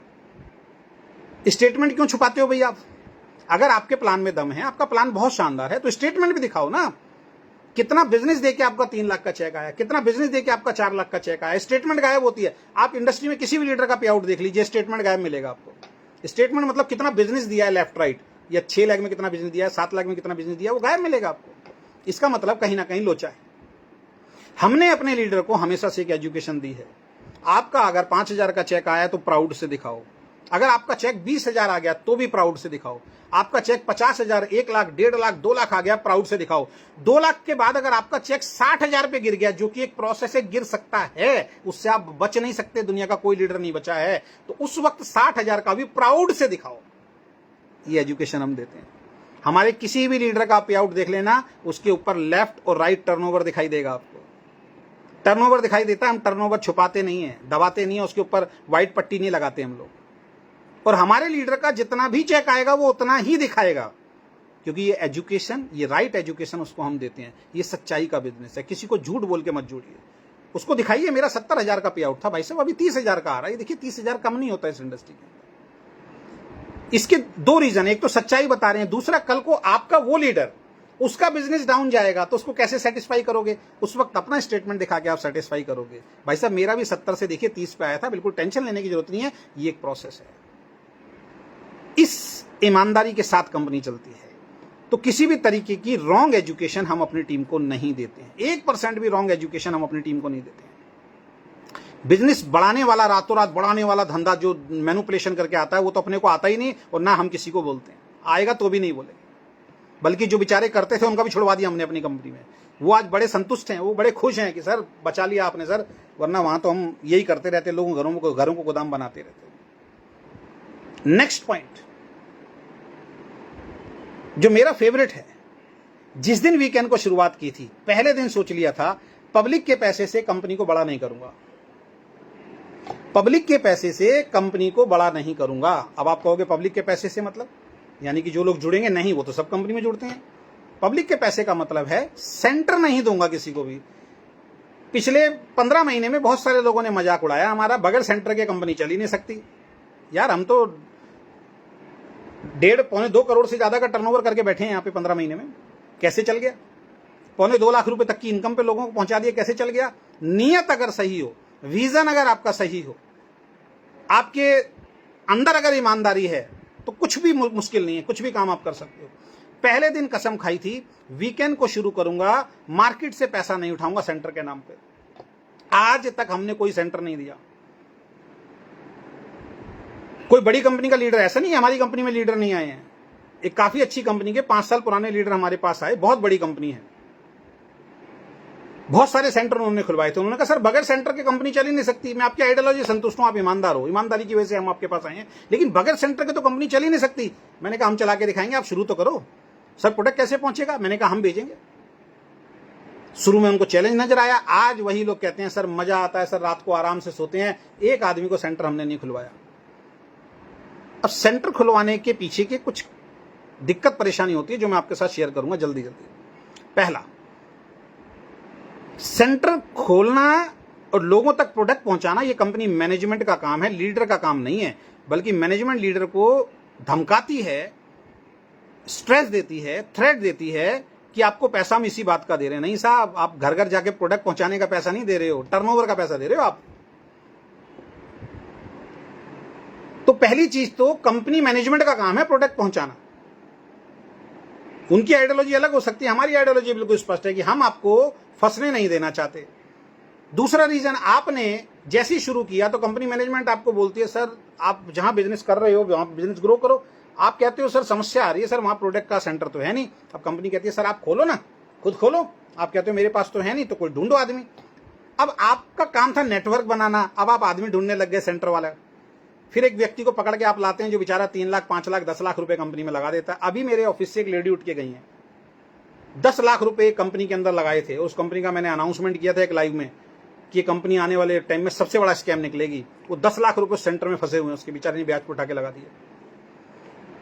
स्टेटमेंट क्यों छुपाते हो भाई आप? अगर आपके प्लान में दम है, आपका प्लान बहुत शानदार है, तो स्टेटमेंट भी दिखाओ ना। कितना बिजनेस देके आपका 3 लाख का चेक आया, कितना बिजनेस देके आपका 4 लाख का चेक आया, स्टेटमेंट गायब होती है। आप इंडस्ट्री में किसी भी लीडर का पे आउट देख लीजिए, स्टेटमेंट गायब मिलेगा आपको। स्टेटमेंट मतलब कितना बिजनेस दिया है लेफ्ट राइट, या 6 लाख में कितना बिजनेस दिया है, 7 लाख में कितना बिजनेस दिया है, वो गायब मिलेगा आपको। इसका मतलब कहीं ना कहीं लोचा है। हमने अपने लीडर को हमेशा से एक एजुकेशन दी है, आपका अगर 5,000 का चेक आया तो प्राउड से दिखाओ, अगर आपका चेक 20,000 आ गया तो भी प्राउड से दिखाओ, आपका चेक 50,000, 1 लाख, 1.5 लाख, 2 लाख आ गया, प्राउड से दिखाओ। 2 लाख के बाद अगर आपका चेक 60,000 पे गिर गया, जो कि एक प्रोसेस से गिर सकता है, उससे आप बच नहीं सकते, दुनिया का कोई लीडर नहीं बचा है, तो उस वक्त 60,000 का भी प्राउड से दिखाओ। ये एजुकेशन हम देते हैं। हमारे किसी भी लीडर का पे आउट देख लेना, उसके ऊपर लेफ्ट और राइट टर्नओवर दिखाई देगा आपको। टर्नओवर दिखाई देता है, हम टर्नओवर छुपाते नहीं है, दबाते नहीं है, उसके ऊपर व्हाइट पट्टी नहीं लगाते हम लोग। और हमारे लीडर का जितना भी चेक आएगा वो उतना ही दिखाएगा, क्योंकि ये एजुकेशन, ये राइट एजुकेशन उसको हम देते हैं। ये सच्चाई का बिजनेस है, किसी को झूठ बोल के मत जोड़िए। उसको दिखाइए मेरा 70,000 का पे आउट था भाई साहब, अभी 30,000 का आ रहा है। ये देखिए 30,000 कम नहीं होता इस इंडस्ट्री के अंदर। इसके 2 रीजन, एक तो सच्चाई बता रहे हैं, दूसरा कल को आपका वो लीडर, उसका बिजनेस डाउन जाएगा तो उसको कैसे सेटिस्फाई करोगे? उस वक्त अपना स्टेटमेंट दिखा के आप सेटिस्फाई करोगे। भाई साहब मेरा भी 70 से देखिए 30 पे आया था, बिल्कुल टेंशन लेने की जरूरत नहीं है, ये एक प्रोसेस है। इस ईमानदारी के साथ कंपनी चलती है। तो किसी भी तरीके की रॉन्ग एजुकेशन हम अपनी टीम को नहीं देते हैं, 1% भी रॉन्ग एजुकेशन हम अपनी टीम को नहीं देते हैं। बिजनेस बढ़ाने वाला, रातों रात बढ़ाने वाला धंधा जो मैनिपुलेशन करके आता है, वो तो अपने को आता ही नहीं, और ना हम किसी को बोलते हैं, आएगा तो भी नहीं बोलेंगे। बल्कि जो बेचारे करते थे उनका भी छुड़वा दिया हमने अपनी कंपनी में। वो आज बड़े संतुष्ट हैं, वो बड़े खुश हैं कि सर बचा लिया आपने सर, वरना वहां तो हम यही करते रहते, लोगों घरों को गोदाम बनाते रहते। नेक्स्ट पॉइंट जो मेरा फेवरेट है, जिस दिन वीकेंड को शुरुआत की थी, पहले दिन सोच लिया था पब्लिक के पैसे से कंपनी को बड़ा नहीं करूंगा, पब्लिक के पैसे से कंपनी को बड़ा नहीं करूंगा। अब आप कहोगे पब्लिक के पैसे से मतलब? यानी कि जो लोग जुड़ेंगे नहीं, वो तो सब कंपनी में जुड़ते हैं। पब्लिक के पैसे का मतलब है सेंटर नहीं दूंगा किसी को भी। पिछले 15 महीने में बहुत सारे लोगों ने मजाक उड़ाया हमारा, बगैर सेंटर के कंपनी चल ही नहीं सकती। यार हम तो 1.5-2 करोड़ से ज्यादा का टर्नओवर करके बैठे हैं यहाँ पे 15 महीने में, कैसे चल गया? 1.25 लाख रुपए तक की इनकम पे लोगों को पहुंचा दिया, कैसे चल गया? नियत अगर सही हो, विजन अगर आपका सही हो, आपके अंदर अगर ईमानदारी है, तो कुछ भी मुश्किल नहीं है, कुछ भी काम आप कर सकते हो। पहले दिन कसम खाई थी, वीकेंड को शुरू करूंगा, मार्केट से पैसा नहीं उठाऊंगा सेंटर के नाम पे। आज तक हमने कोई सेंटर नहीं दिया। कोई बड़ी कंपनी का लीडर, ऐसा नहीं है हमारी कंपनी में लीडर नहीं आए हैं। एक काफी अच्छी कंपनी के 5 साल पुराने लीडर हमारे पास आए, बहुत बड़ी कंपनी है, बहुत सारे सेंटर उन्होंने खुलवाए थे। उन्होंने कहा सर बगैर सेंटर के कंपनी चल ही नहीं सकती। मैं आपकी आइडियोलॉजी संतुष्ट हूं, आप ईमानदार हो, ईमानदारी की वजह से हम आपके पास आए हैं, लेकिन बगैर सेंटर के तो कंपनी चल ही नहीं सकती। मैंने कहा हम चला के दिखाएंगे, आप शुरू तो करो। सर प्रोडक्ट कैसे पहुंचेगा? मैंने कहा हम भेजेंगे। शुरू में उनको चैलेंज नजर आया, आज वही लोग कहते हैं सर मजा आता है, सर रात को आराम से सोते हैं। एक आदमी को सेंटर हमने नहीं खुलवाया। अब सेंटर खुलवाने के पीछे के कुछ दिक्कत परेशानी होती है जो मैं आपके साथ शेयर करूंगा जल्दी जल्दी। पहला, सेंटर खोलना और लोगों तक प्रोडक्ट पहुंचाना ये कंपनी मैनेजमेंट का काम है, लीडर का काम नहीं है। बल्कि मैनेजमेंट लीडर को धमकाती है, स्ट्रेस देती है, थ्रेट देती है कि आपको पैसा हम इसी बात का दे रहे हैं। नहीं साहब, आप घर घर जाके प्रोडक्ट पहुंचाने का पैसा नहीं दे रहे हो, टर्नओवर का पैसा दे रहे हो आप। तो पहली चीज तो कंपनी मैनेजमेंट का काम है प्रोडक्ट पहुंचाना। उनकी आइडियोलॉजी अलग हो सकती है, हमारी आइडियोलॉजी बिल्कुल स्पष्ट है कि हम आपको फंसने नहीं देना चाहते। दूसरा रीजन, आपने जैसे ही शुरू किया तो कंपनी मैनेजमेंट आपको बोलती है सर आप जहां बिजनेस कर रहे हो वहां बिजनेस ग्रो करो। आप कहते हो सर समस्या आ रही है, सर वहां प्रोडक्ट का सेंटर तो है नहीं। अब कंपनी कहती है सर आप खोलो ना, खुद खोलो। आप कहते हो मेरे पास तो है नहीं, तो कोई ढूंढो आदमी। अब आपका काम था नेटवर्क बनाना, अब आप आदमी ढूंढने लग गए सेंटर वाला। फिर एक व्यक्ति को पकड़ के आप लाते हैं जो बेचारा 3 लाख 5 लाख 10 लाख रुपए कंपनी में लगा देता है। अभी मेरे ऑफिस से एक लेडी उठ के गई है, 10 लाख रुपए कंपनी के अंदर लगाए थे। उस कंपनी का मैंने अनाउंसमेंट किया था एक लाइव में कि कंपनी आने वाले टाइम में सबसे बड़ा स्कैम निकलेगी। वो 10 लाख रुपए सेंटर में फंसे हुए हैं, उसके बेचारे ने ब्याज पर उठा के लगा दिया।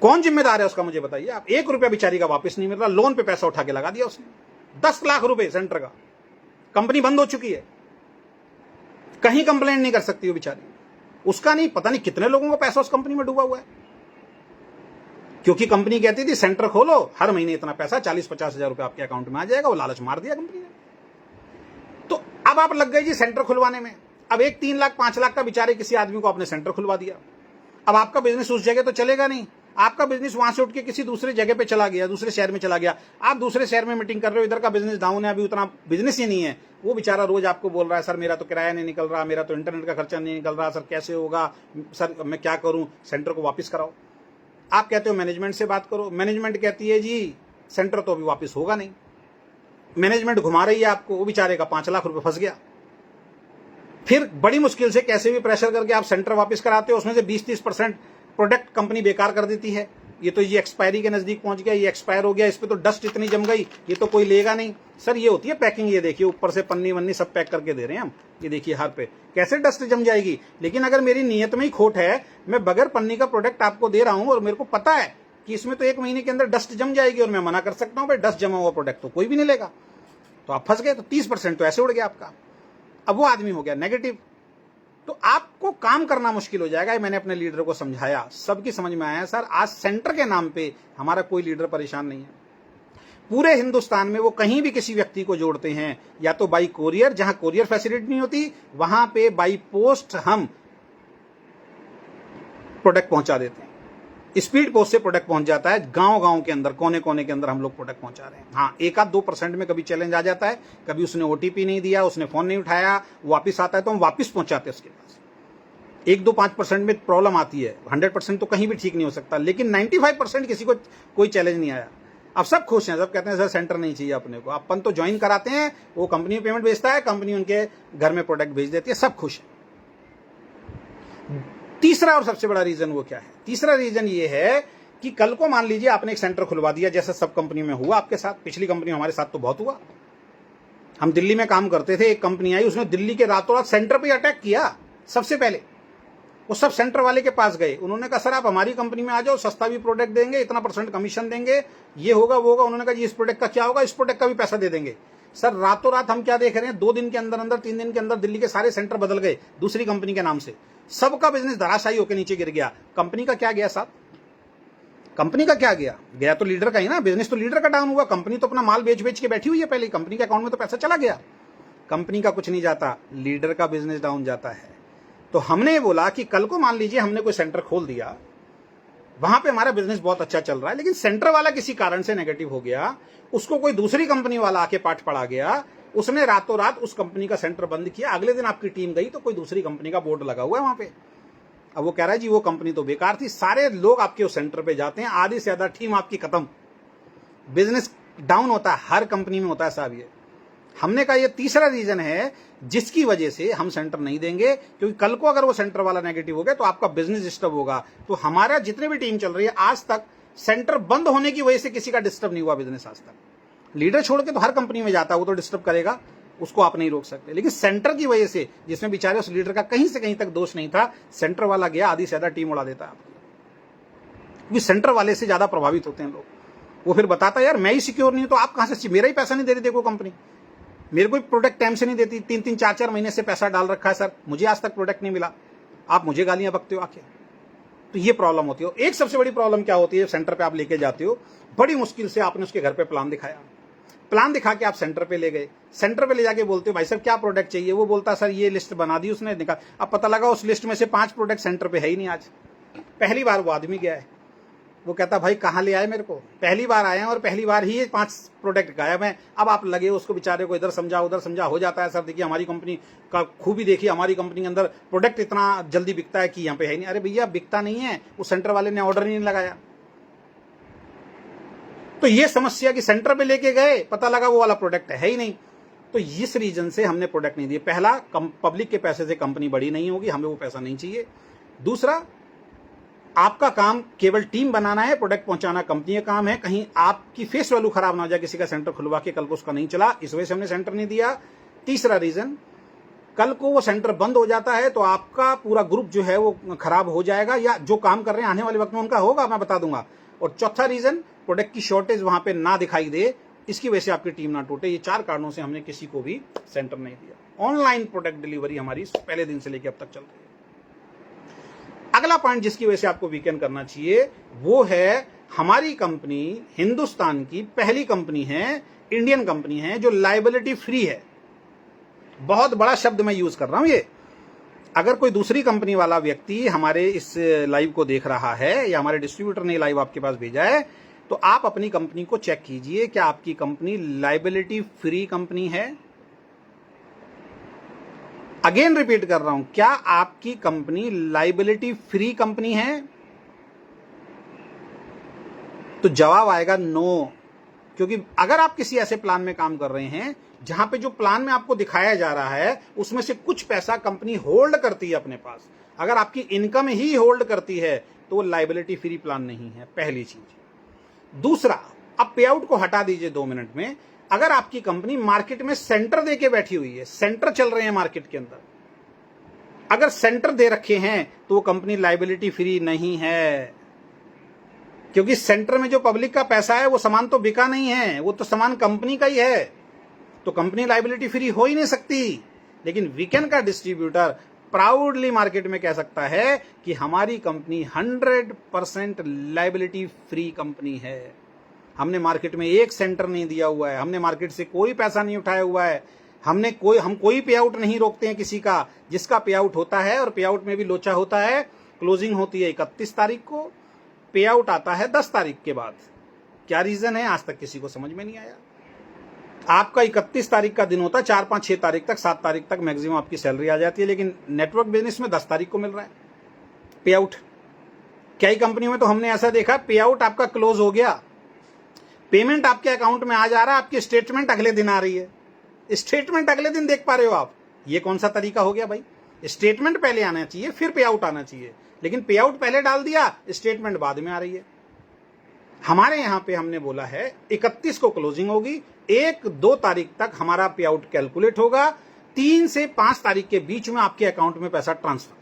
कौन जिम्मेदार है उसका मुझे बताइए आप। 1 रुपया बेचारी का वापस नहीं मिल रहा, लोन पे पैसा उठा के लगा दिया उसने। 10 लाख रुपए सेंटर का, कंपनी बंद हो चुकी है, कहीं कंप्लेंट नहीं कर सकती वो बेचारी। उसका नहीं, पता नहीं कितने लोगों का पैसा उस कंपनी में डूबा हुआ है, क्योंकि कंपनी कहती थी सेंटर खोलो, हर महीने इतना पैसा 40-50 हजार रुपए आपके अकाउंट में आ जाएगा। वो लालच मार दिया कंपनी ने। तो अब आप लग गए जी सेंटर खुलवाने में। अब एक 3 लाख 5 लाख का बेचारे किसी आदमी को आपने सेंटर खुलवा दिया। अब आपका बिजनेस उस जगह तो चलेगा नहीं, आपका बिजनेस वहां से उठ के किसी दूसरे जगह पे चला गया, दूसरे शहर में चला गया। आप दूसरे शहर में मीटिंग कर रहे हो, इधर का बिजनेस डाउन है, अभी उतना बिजनेस ही नहीं है। वो बेचारा रोज आपको बोल रहा है सर मेरा तो किराया नहीं निकल रहा, मेरा तो इंटरनेट का खर्चा नहीं निकल रहा, सर कैसे होगा, सर मैं क्या करूं, सेंटर को वापस कराओ। आप कहते हो मैनेजमेंट से बात करो, मैनेजमेंट कहती है जी सेंटर तो अभी वापस होगा नहीं। मैनेजमेंट घुमा रही है आपको, वो बेचारे का 5 लाख रुपए फंस गया। फिर बड़ी मुश्किल से कैसे भी प्रेशर करके आप सेंटर वापस कराते हो, उसमें से 20-30% प्रोडक्ट कंपनी बेकार कर देती है। ये तो ये एक्सपायरी के नजदीक पहुंच गया, ये एक्सपायर हो गया, इस पे तो डस्ट इतनी जम गई, ये तो कोई लेगा नहीं। सर ये होती है पैकिंग, ये देखिए ऊपर से पन्नी वन्नी सब पैक करके दे रहे हैं हम, ये देखिए हर पे कैसे डस्ट जम जाएगी। लेकिन अगर मेरी नीयत में ही खोट है, मैं बगैर पन्नी का प्रोडक्ट आपको दे रहा हूं और मेरे को पता है कि इसमें तो 1 महीने के अंदर डस्ट जम जाएगी, और मैं मना कर सकता हूं भाई डस्ट जमा हुआ प्रोडक्ट तो कोई भी नहीं लेगा, तो आप फंस गए। तो 30% तो ऐसे उड़ गया आपका। अब वो आदमी हो गया नेगेटिव, तो आपको काम करना मुश्किल हो जाएगा। मैंने अपने लीडर को समझाया, सबकी समझ में आया सर आज सेंटर के नाम पे हमारा कोई लीडर परेशान नहीं है। पूरे हिंदुस्तान में वो कहीं भी किसी व्यक्ति को जोड़ते हैं, या तो बाई कोरियर, जहां कोरियर फैसिलिटी नहीं होती वहां पे बाई पोस्ट हम प्रोडक्ट पहुंचा देते हैं। स्पीड पोस्ट से प्रोडक्ट पहुंच जाता है, गांव गांव के अंदर, कोने कोने के अंदर हम लोग प्रोडक्ट पहुंचा रहे हैं। हाँ 1-2% में कभी चैलेंज आ जाता है, कभी उसने ओटीपी नहीं दिया, उसने फोन नहीं उठाया, वापिस आता है तो हम वापिस पहुंचाते हैं उसके पास। 1-2-5% में प्रॉब्लम आती है, 100% तो कहीं भी ठीक नहीं हो सकता, लेकिन 95% किसी को कोई चैलेंज नहीं आया। अब सब खुश हैं, सब कहते हैं सर सेंटर नहीं चाहिए अपने को, अपन तो ज्वाइन कराते हैं, वो कंपनी में पेमेंट भेजता है, कंपनी उनके घर में प्रोडक्ट भेज देती है, सब खुश है। तीसरा और सबसे बड़ा रीजन वो क्या है? तीसरा रीजन ये है कि कल को मान लीजिए आपने एक सेंटर खुलवा दिया, जैसे सब कंपनी में हुआ आपके साथ, पिछली कंपनी हमारे साथ तो बहुत हुआ। हम दिल्ली में काम करते थे, एक कंपनी आई, उसने दिल्ली के रातों रात सेंटर पे अटैक किया सबसे पहले। वो सब सेंटर वाले के पास गए, उन्होंने कहा सर आप हमारी कंपनी में आ जाओ, सस्ता भी प्रोडक्ट देंगे, इतना % कमीशन देंगे, ये होगा वो होगा। उन्होंने कहा जी इस प्रोडक्ट का क्या होगा, इस प्रोडक्ट का भी पैसा दे देंगे। सर रातों रात हम क्या देख रहे हैं, 2 दिन के अंदर अंदर 3 दिन के अंदर दिल्ली के सारे सेंटर बदल गए दूसरी कंपनी के नाम से, सबका बिजनेस धराशायी होकर नीचे गिर गया। कंपनी का क्या गया साहब, कंपनी का क्या गया, गया तो लीडर का ही ना, बिजनेस तो लीडर का डाउन हुआ। कंपनी तो अपना माल बेच बेच के बैठी हुई है, पहले कंपनी के अकाउंट में तो पैसा चला गया। कंपनी का कुछ नहीं जाता, लीडर का बिजनेस डाउन जाता है। तो हमने बोला कि कल को मान लीजिए हमने कोई सेंटर खोल दिया, वहां पे हमारा बिजनेस बहुत अच्छा चल रहा है, लेकिन सेंटर वाला किसी कारण से नेगेटिव हो गया, उसको कोई दूसरी कंपनी वाला आके पाठ पढ़ा गया, उसने रातों रात उस कंपनी का सेंटर बंद किया। अगले दिन आपकी टीम गई तो कोई दूसरी कंपनी का बोर्ड लगा हुआ है वहां पे। अब वो कह रहा है जी वो कंपनी तो बेकार थी। सारे लोग आपके उस सेंटर पे जाते हैं, आधी से ज्यादा टीम आपकी खत्म, बिजनेस डाउन होता है, हर कंपनी में होता है साहब। ये हमने कहा ये तीसरा रीजन है जिसकी वजह से हम सेंटर नहीं देंगे, क्योंकि कल को अगर वो सेंटर वाला नेगेटिव हो गया तो आपका बिजनेस डिस्टर्ब होगा। तो हमारा जितने भी टीम चल रही है, आज तक सेंटर बंद होने की वजह से किसी का डिस्टर्ब नहीं हुआ बिजनेस आज तक। लीडर छोड़ के तो हर कंपनी में जाता है, वो तो डिस्टर्ब करेगा, उसको आप नहीं रोक सकते। लेकिन सेंटर की वजह से, जिसमें बेचारे उस लीडर का कहीं से कहीं तक दोष नहीं था, सेंटर वाला गया, आधी से ज्यादा टीम उड़ा देता है आपकी, क्योंकि सेंटर वाले से ज्यादा प्रभावित होते हैं लोग। वो फिर बताता है यार मैं ही सिक्योर नहीं हूं तो आप कहां से, मेरा ही पैसा नहीं दे रही देखो कंपनी, मेरे को प्रोडक्ट टाइम से नहीं देती, 3-3 4-4 महीने से पैसा डाल रखा है सर, मुझे आज तक प्रोडक्ट नहीं मिला, आप मुझे गालियां बकते हो आके। तो ये प्रॉब्लम होती है। एक सबसे बड़ी प्रॉब्लम क्या होती है, सेंटर पे आप लेके जाते हो, बड़ी मुश्किल से आपने उसके घर पे प्लान दिखाया, प्लान दिखा के आप सेंटर पे ले गए, सेंटर पे ले जाके बोलते हो भाई साहब क्या प्रोडक्ट चाहिए, वो बोलता सर ये लिस्ट बना दी उसने, निकाल। अब पता लगा उस लिस्ट में से 5 प्रोडक्ट सेंटर पे है ही नहीं। आज पहली बार वो आदमी गया है, वो कहता भाई कहाँ ले आए मेरे को, पहली बार आए हैं और पहली बार ही 5 प्रोडक्ट गायब हैं। अब आप लगे उसको बेचारे को इधर समझा उधर समझा, हो जाता है सर देखिए हमारी कंपनी का खूबी देखिए, हमारी कंपनी के अंदर प्रोडक्ट इतना जल्दी बिकता है कि यहाँ पे है नहीं। अरे भैया बिकता नहीं है, उस सेंटर वाले ने ऑर्डर नहीं लगाया। तो ये समस्या कि सेंटर पे लेके गए, पता लगा वो वाला प्रोडक्ट है ही नहीं। तो इस रीजन से हमने प्रोडक्ट नहीं दिए। पहला, पब्लिक के पैसे से कंपनी बड़ी नहीं होगी, हमें वो पैसा नहीं चाहिए। दूसरा, आपका काम केवल टीम बनाना है, प्रोडक्ट पहुंचाना कंपनी का काम है, कहीं आपकी फेस वैल्यू खराब ना हो जाए, किसी का सेंटर खुलवा के कल को उसका नहीं चला, इस वजह से हमने सेंटर नहीं दिया। तीसरा रीजन, कल को वो सेंटर बंद हो जाता है तो आपका पूरा ग्रुप जो है वो खराब हो जाएगा, या जो काम कर रहे हैं आने वाले वक्त में उनका होगा, मैं बता दूंगा। और चौथा रीजन, प्रोडक्ट की शॉर्टेज वहां पे ना दिखाई दे, इसकी वजह से आपकी टीम ना टूटे। ये 4 कारणों से हमने किसी को भी सेंटर नहीं दिया। ऑनलाइन प्रोडक्ट डिलीवरी हमारी पहले दिन से लेकर अब तक चल रही है। अगला पॉइंट जिसकी वजह से आपको वीकेंड करना चाहिए वो है, हमारी कंपनी हिंदुस्तान की पहली कंपनी है, इंडियन कंपनी है जो लायबिलिटी फ्री है। बहुत बड़ा शब्द मैं यूज कर रहा हूं ये। अगर कोई दूसरी कंपनी वाला व्यक्ति हमारे इस लाइव को देख रहा है या हमारे डिस्ट्रीब्यूटर ने लाइव आपके पास भेजा है, तो आप अपनी कंपनी को चेक कीजिए, क्या आपकी कंपनी लायबिलिटी फ्री कंपनी है। अगेन रिपीट कर रहा हूं, क्या आपकी कंपनी लायबिलिटी फ्री कंपनी है? तो जवाब आएगा नो। क्योंकि अगर आप किसी ऐसे प्लान में काम कर रहे हैं जहां पे जो प्लान में आपको दिखाया जा रहा है उसमें से कुछ पैसा कंपनी होल्ड करती है अपने पास, अगर आपकी इनकम ही होल्ड करती है तो वो लायबिलिटी फ्री प्लान नहीं है, पहली चीज। दूसरा, अब पे आउट को हटा दीजिए 2 मिनट में, अगर आपकी कंपनी मार्केट में सेंटर देके बैठी हुई है, सेंटर चल रहे हैं मार्केट के अंदर, अगर सेंटर दे रखे हैं तो वो कंपनी लायबिलिटी फ्री नहीं है। क्योंकि सेंटर में जो पब्लिक का पैसा है वो सामान तो बिका नहीं है, वो तो सामान कंपनी का ही है, तो कंपनी लायबिलिटी फ्री हो ही नहीं सकती। लेकिन वीकेंड का डिस्ट्रीब्यूटर प्राउडली मार्केट में कह सकता है कि हमारी कंपनी 100% लायबिलिटी फ्री कंपनी है। हमने मार्केट में एक सेंटर नहीं दिया हुआ है, हमने मार्केट से कोई पैसा नहीं उठाया हुआ है, हम कोई पे आउट नहीं रोकते हैं किसी का। जिसका पे आउट होता है, और पे आउट में भी लोचा होता है, क्लोजिंग होती है 31 तारीख को, पे आउट आता है 10 तारीख के बाद। क्या रीजन है आज तक किसी को समझ में नहीं आया। आपका 31 तारीख का दिन होता है, 4, 5, 6 तारीख तक, 7 तारीख तक मैक्सिमम आपकी सैलरी आ जाती है, लेकिन नेटवर्क बिजनेस में 10 तारीख को मिल रहा है पे आउट। कई कंपनी में तो हमने ऐसा देखा, पे आउट आपका क्लोज हो गया, पेमेंट आपके अकाउंट में आ जा रहा है, आपकी स्टेटमेंट अगले दिन आ रही है, स्टेटमेंट अगले दिन देख पा रहे हो आप। ये कौन सा तरीका हो गया भाई? स्टेटमेंट पहले आना चाहिए फिर पे आउट आना चाहिए, लेकिन पे आउट पहले डाल दिया, स्टेटमेंट बाद में आ रही है। हमारे यहां पे हमने बोला है 31 को क्लोजिंग होगी, 1-2 तारीख तक हमारा पे आउट कैलकुलेट होगा, 3 से 5 तारीख के बीच में आपके अकाउंट में पैसा ट्रांसफर।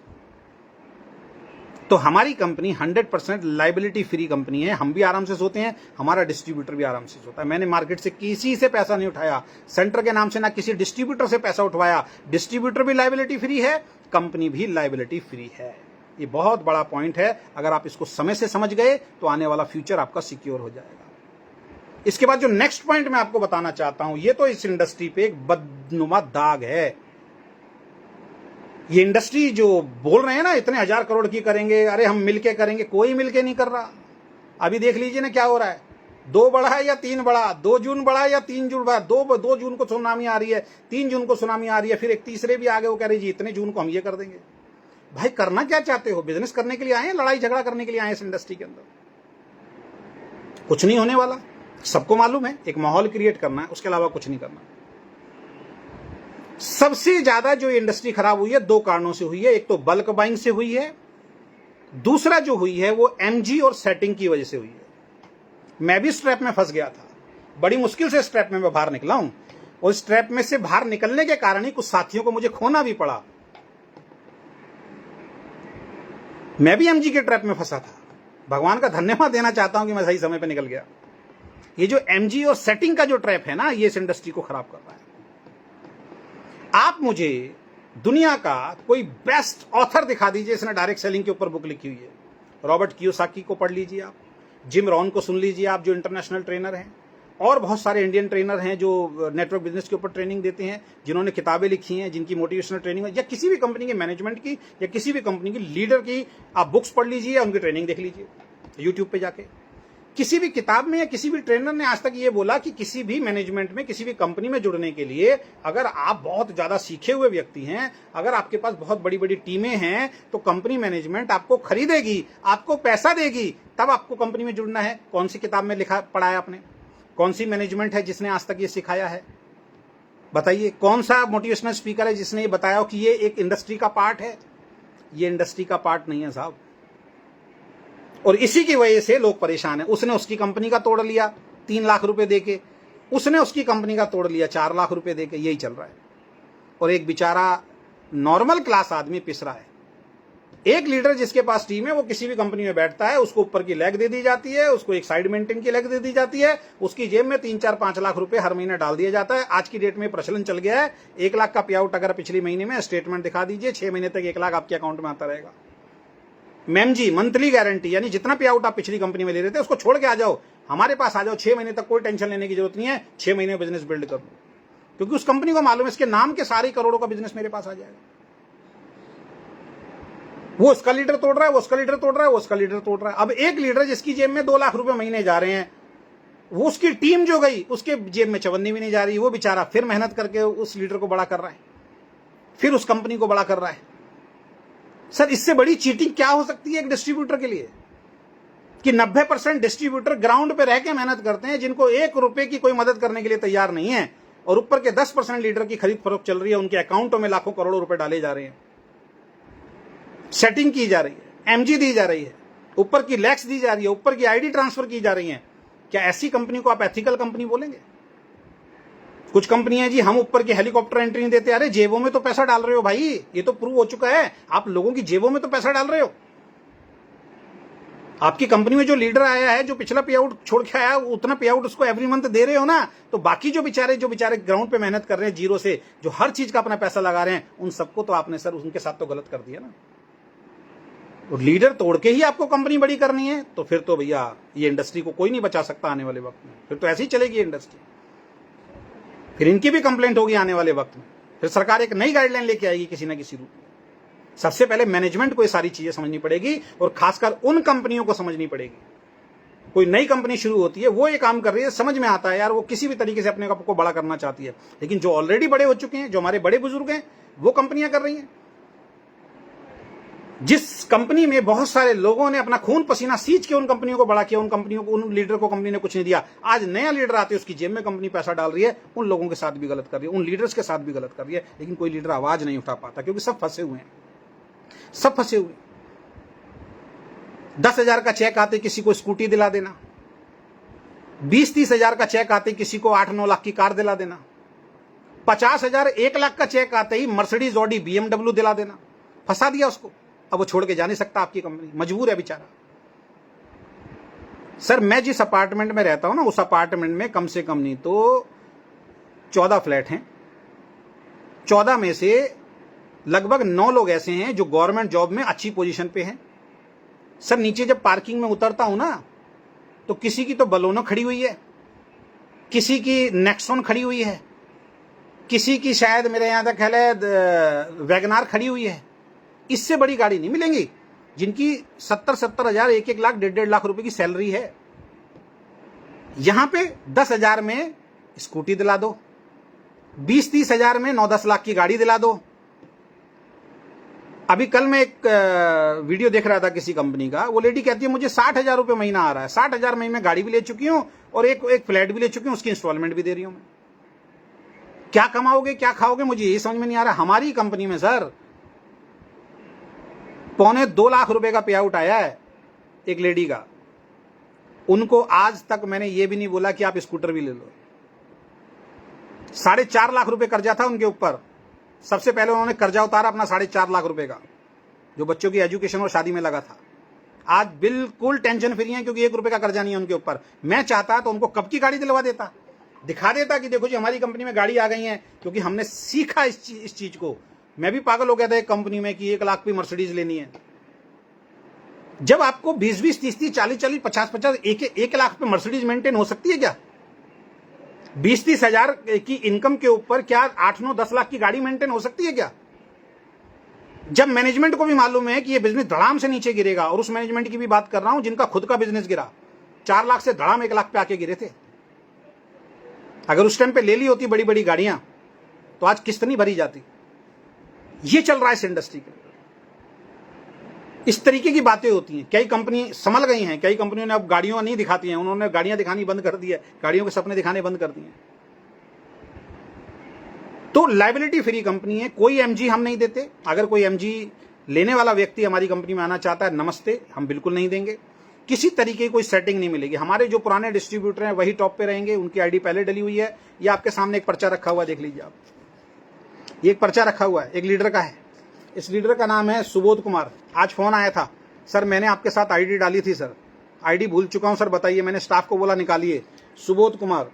तो हमारी कंपनी 100% लाइबिलिटी फ्री कंपनी है। हम भी आराम से सोते हैं, हमारा डिस्ट्रीब्यूटर भी आराम से सोता है। मैंने मार्केट से किसी से पैसा नहीं उठाया, सेंटर के नाम से ना किसी डिस्ट्रीब्यूटर से पैसा उठवाया। डिस्ट्रीब्यूटर भी लाइबिलिटी फ्री है, कंपनी भी लाइबिलिटी फ्री है। ये बहुत बड़ा पॉइंट है। अगर आप इसको समय से समझ गए तो आने वाला फ्यूचर आपका सिक्योर हो जाएगा। इसके बाद जो नेक्स्ट पॉइंट मैं आपको बताना चाहता हूं, ये तो इस इंडस्ट्री पे एक बदनुमा दाग है। ये इंडस्ट्री जो बोल रहे हैं ना इतने 1000 करोड़ की करेंगे, अरे हम मिलके करेंगे, कोई मिलके नहीं कर रहा। अभी देख लीजिए ना क्या हो रहा है। 2 बढ़ा है या 3 बढ़ा, 2 जून बढ़ा या 3 जून बढ़ा। 2 जून को सुनामी आ रही है, 3 जून को सुनामी आ रही है, फिर एक तीसरे भी आगे वो कह रही जी इतने जून को हम ये कर देंगे। भाई करना क्या चाहते हो? बिजनेस करने के लिए आए हैं, लड़ाई झगड़ा करने के लिए आए इस इंडस्ट्री के अंदर? कुछ नहीं होने वाला, सबको मालूम है। एक माहौल क्रिएट करना है, उसके अलावा कुछ नहीं करना। सबसे ज्यादा जो इंडस्ट्री खराब हुई है 2 कारणों से हुई है। एक तो बल्क बाइंग से हुई है, दूसरा जो हुई है वो एमजी और सेटिंग की वजह से हुई है। मैं भी स्ट्रैप में फंस गया था, बड़ी मुश्किल से स्ट्रैप में मैं बाहर निकला हूं, और स्ट्रैप में से बाहर निकलने के कारण ही कुछ साथियों को मुझे खोना भी पड़ा। मैं भी एमजी के ट्रैप में फंसा था। भगवान का धन्यवाद देना चाहता हूं कि मैं सही समय पर निकल गया। ये जो एमजी और सेटिंग का जो ट्रैप है ना, ये इस इंडस्ट्री को खराब कर रहा है। आप मुझे दुनिया का कोई बेस्ट ऑथर दिखा दीजिए इसने डायरेक्ट सेलिंग के ऊपर बुक लिखी हुई है। रॉबर्ट कियोसाकी को पढ़ लीजिए आप, जिम रॉन को सुन लीजिए आप, जो इंटरनेशनल ट्रेनर हैं, और बहुत सारे इंडियन ट्रेनर हैं जो नेटवर्क बिजनेस के ऊपर ट्रेनिंग देते हैं, जिन्होंने किताबें लिखी हैं, जिनकी मोटिवेशनल ट्रेनिंग है, या किसी भी कंपनी के मैनेजमेंट की या किसी भी कंपनी की लीडर की आप बुक्स पढ़ लीजिए, उनकी ट्रेनिंग देख लीजिए यूट्यूब पे जाके। किसी भी किताब में या किसी भी ट्रेनर ने आज तक ये बोला कि किसी भी मैनेजमेंट में, किसी भी कंपनी में जुड़ने के लिए अगर आप बहुत ज्यादा सीखे हुए व्यक्ति हैं, अगर आपके पास बहुत बड़ी बड़ी टीमें हैं, तो कंपनी मैनेजमेंट आपको खरीदेगी, आपको पैसा देगी, तब आपको कंपनी में जुड़ना है। कौन सी किताब में लिखा पढ़ा है आपने? कौन सी मैनेजमेंट है जिसने आज तक ये सिखाया है? बताइए, कौन सा मोटिवेशनल स्पीकर है जिसने ये बताया कि ये एक इंडस्ट्री का पार्ट है? ये इंडस्ट्री का पार्ट नहीं है साहब, और इसी की वजह से लोग परेशान हैं। उसने उसकी कंपनी का तोड़ लिया 3 लाख रुपए देके, उसने उसकी कंपनी का तोड़ लिया 4 लाख रुपए देके, यही चल रहा है। और एक बेचारा नॉर्मल क्लास आदमी पिस रहा है। एक लीडर जिसके पास टीम है, वो किसी भी कंपनी में बैठता है, उसको ऊपर की लेग दे दी जाती है, उसको एक साइड मेंटेन की लेग दे दी जाती है, उसकी जेब में 3-4-5 लाख रुपए हर महीने डाल दिया जाता है। आज की डेट में प्रचलन चल गया है 1 लाख का पे आउट अगर पिछले महीने में स्टेटमेंट दिखा दीजिए, 6 महीने तक 1 लाख आपके अकाउंट में आता रहेगा। मैमजी मंथली गारंटी, यानी जितना पे आउट आप पिछली कंपनी में ले रहे थे उसको छोड़ के आ जाओ, हमारे पास आ जाओ, 6 महीने तक कोई टेंशन लेने की जरूरत नहीं है, 6 महीने बिजनेस बिल्ड कर लो, क्योंकि उस कंपनी को मालूम है इसके नाम के सारे करोड़ों का बिजनेस मेरे पास आ जाएगा। वो उसका लीडर तोड़ रहा है, वो उसका लीडर तोड़ रहा है, वो उसका लीडर तोड़ रहा है। अब एक लीडर जिसकी जेब में 2 लाख रुपए महीने जा रहे हैं, वो उसकी टीम जो गई उसके जेब में चवन्नी भी नहीं जा रही, वो बेचारा फिर मेहनत करके उस लीडर को बड़ा कर रहा है, फिर उस कंपनी को बड़ा कर रहा है। सर, इससे बड़ी चीटिंग क्या हो सकती है एक डिस्ट्रीब्यूटर के लिए, कि 90% डिस्ट्रीब्यूटर ग्राउंड पे रह के मेहनत करते हैं, जिनको 1 रुपए की कोई मदद करने के लिए तैयार नहीं है, और ऊपर के 10% लीडर की खरीद फरोख्त चल रही है, उनके अकाउंटों में लाखों करोड़ों रुपए डाले जा रहे हैं, सेटिंग की जा रही है, एमजी दी जा रही है, ऊपर की लैक्स दी जा रही है, ऊपर की आईडी ट्रांसफर की जा रही है। क्या ऐसी कंपनी को आप एथिकल कंपनी बोलेंगे? कुछ कंपनियां जी हम ऊपर की हेलीकॉप्टर एंट्री नहीं देते। अरे जेबों में तो पैसा डाल रहे हो भाई, ये तो प्रूव हो चुका है, आप लोगों की जेबों में तो पैसा डाल रहे हो। आपकी कंपनी में जो लीडर आया है, जो पिछला पे आउट छोड़ के आया, उतना पे आउट उसको एवरी मंथ दे रहे हो ना, तो बाकी जो बेचारे ग्राउंड पे मेहनत कर रहे हैं जीरो से, जो हर चीज का अपना पैसा लगा रहे हैं, उन सबको तो आपने सर उनके साथ तो गलत कर दिया ना। तो लीडर तोड़ के ही आपको कंपनी बड़ी करनी है, तो फिर तो भैया ये इंडस्ट्री को कोई नहीं बचा सकता आने वाले वक्त में, फिर तो ऐसी ही चलेगी इंडस्ट्री, फिर इनकी भी कंप्लेंट होगी आने वाले वक्त में, फिर सरकार एक नई गाइडलाइन लेके आएगी किसी ना किसी रूप में। सबसे पहले मैनेजमेंट को ये सारी चीजें समझनी पड़ेगी, और खासकर उन कंपनियों को समझनी पड़ेगी। कोई नई कंपनी शुरू होती है, वो ये काम कर रही है, समझ में आता है यार, वो किसी भी तरीके से अपने आप को बड़ा करना चाहती है, लेकिन जो ऑलरेडी बड़े हो चुके हैं, जो हमारे बड़े बुजुर्ग हैं, वो कंपनियां कर रही हैं। जिस कंपनी में बहुत सारे लोगों ने अपना खून पसीना सींच के उन कंपनियों को बड़ा किया, उन कंपनियों को, उन लीडर को कंपनी ने कुछ नहीं दिया, आज नया लीडर आते उसकी जेब में कंपनी पैसा डाल रही है, उन लोगों के साथ भी गलत कर रही है, उन लीडर्स के साथ भी गलत कर रही है, लेकिन कोई लीडर आवाज नहीं उठा पाता, क्योंकि सब फंसे हुए हैं, सब फंसे हुए। 10,000 का चेक आते किसी को स्कूटी दिला देना, 20-30 हजार का चेक आते किसी को 8-9 लाख की कार दिला देना, 50,000 1 लाख का चेक आते ही मर्सिडीज ऑडी BMW दिला देना, फंसा दिया उसको। अब वो छोड़ के जा नहीं सकता आपकी कंपनी, मजबूर है बेचारा। सर मैं जिस अपार्टमेंट में रहता हूं ना, उस अपार्टमेंट में कम से कम नहीं तो 14 फ्लैट हैं। 14 में से लगभग 9 लोग ऐसे हैं जो गवर्नमेंट जॉब में अच्छी पोजीशन पे हैं। सर नीचे जब पार्किंग में उतरता हूं ना, तो किसी की तो बलोनो खड़ी हुई है, किसी की नेक्सॉन खड़ी हुई है, किसी की शायद मेरे यहां तक ख्याल है वैगनार खड़ी हुई है। इससे बड़ी गाड़ी नहीं मिलेंगी जिनकी 70-70 हजार, 1-1 लाख, 1.5-1.5 लाख रुपए की सैलरी है। यहां पे 10 हजार में स्कूटी दिला दो, 20-30 हजार में 9-10 लाख की गाड़ी दिला दो। अभी कल मैं एक वीडियो देख रहा था किसी कंपनी का, वो लेडी कहती है मुझे 60 हजार रुपये महीना आ रहा है। 60 हजार महीने में गाड़ी भी ले चुकी हूं और एक फ्लैट भी ले चुकी हूं, उसकी इंस्टॉलमेंट भी दे रही हूं मैं। क्या कमाओगे, क्या खाओगे, मुझे ये समझ में नहीं आ रहा। हमारी कंपनी में सर 2.25 लाख रुपए का पे आउट आया है एक लेडी का। उनको आज तक मैंने ये भी नहीं बोला कि आप स्कूटर भी ले लो। 4.5 लाख रुपए कर्जा था उनके ऊपर। सबसे पहले उन्होंने कर्जा उतारा अपना 4.5 लाख रुपए का, जो बच्चों की एजुकेशन और शादी में लगा था। आज बिल्कुल टेंशन फ्री है क्योंकि 1 रुपए का कर्जा नहीं है उनके ऊपर। मैं चाहता तो उनको कब की गाड़ी दिलवा देता, दिखा देता कि देखो जी हमारी कंपनी में गाड़ी आ गई है, क्योंकि हमने सीखा इस चीज को। मैं भी पागल हो गया था एक कंपनी में कि 1 लाख की मर्सिडीज लेनी है। जब आपको 20-20, 30-30, 40-40, 50-50, 1 लाख पे मर्सिडीज मेंटेन हो सकती है क्या? 20-30 हजार की इनकम के ऊपर क्या 8-9-10 लाख की गाड़ी मेंटेन हो सकती है क्या? जब मैनेजमेंट को भी मालूम है कि ये बिजनेस धड़ाम से नीचे गिरेगा, और उस मैनेजमेंट की भी बात कर रहा हूं जिनका खुद का बिजनेस गिरा, 4 लाख से धड़ाम 1 लाख पे आके गिरे थे। अगर उस टाइम पे ले ली होती बड़ी बड़ी गाड़ियां तो आज किस्त नहीं भरी जाती। ये चल रहा है इस इंडस्ट्री के। इस तरीके की बातें होती हैं। कई कंपनी संभल गई हैं, कई कंपनियों ने अब गाड़ियां नहीं दिखाती हैं, उन्होंने गाड़ियां दिखानी बंद कर दी है, गाड़ियों के सपने दिखाने बंद कर दिए। तो लायबिलिटी फ्री कंपनी है, कोई एमजी हम नहीं देते। अगर कोई एमजी लेने वाला व्यक्ति हमारी कंपनी में आना चाहता है, नमस्ते, हम बिल्कुल नहीं देंगे। किसी तरीके की कोई सेटिंग नहीं मिलेगी। हमारे जो पुराने डिस्ट्रीब्यूटर हैं वही टॉप पे रहेंगे, उनकी आईडी पहले डली हुई है। ये आपके सामने एक पर्चा रखा हुआ, देख लीजिए आप। ये एक पर्चा रखा हुआ है, एक लीडर का है। इस लीडर का नाम है सुबोध कुमार। आज फोन आया था, सर मैंने आपके साथ आईडी डाली थी सर, आईडी भूल चुका हूं सर, बताइए। मैंने स्टाफ को बोला निकालिए। Subodh Kumar,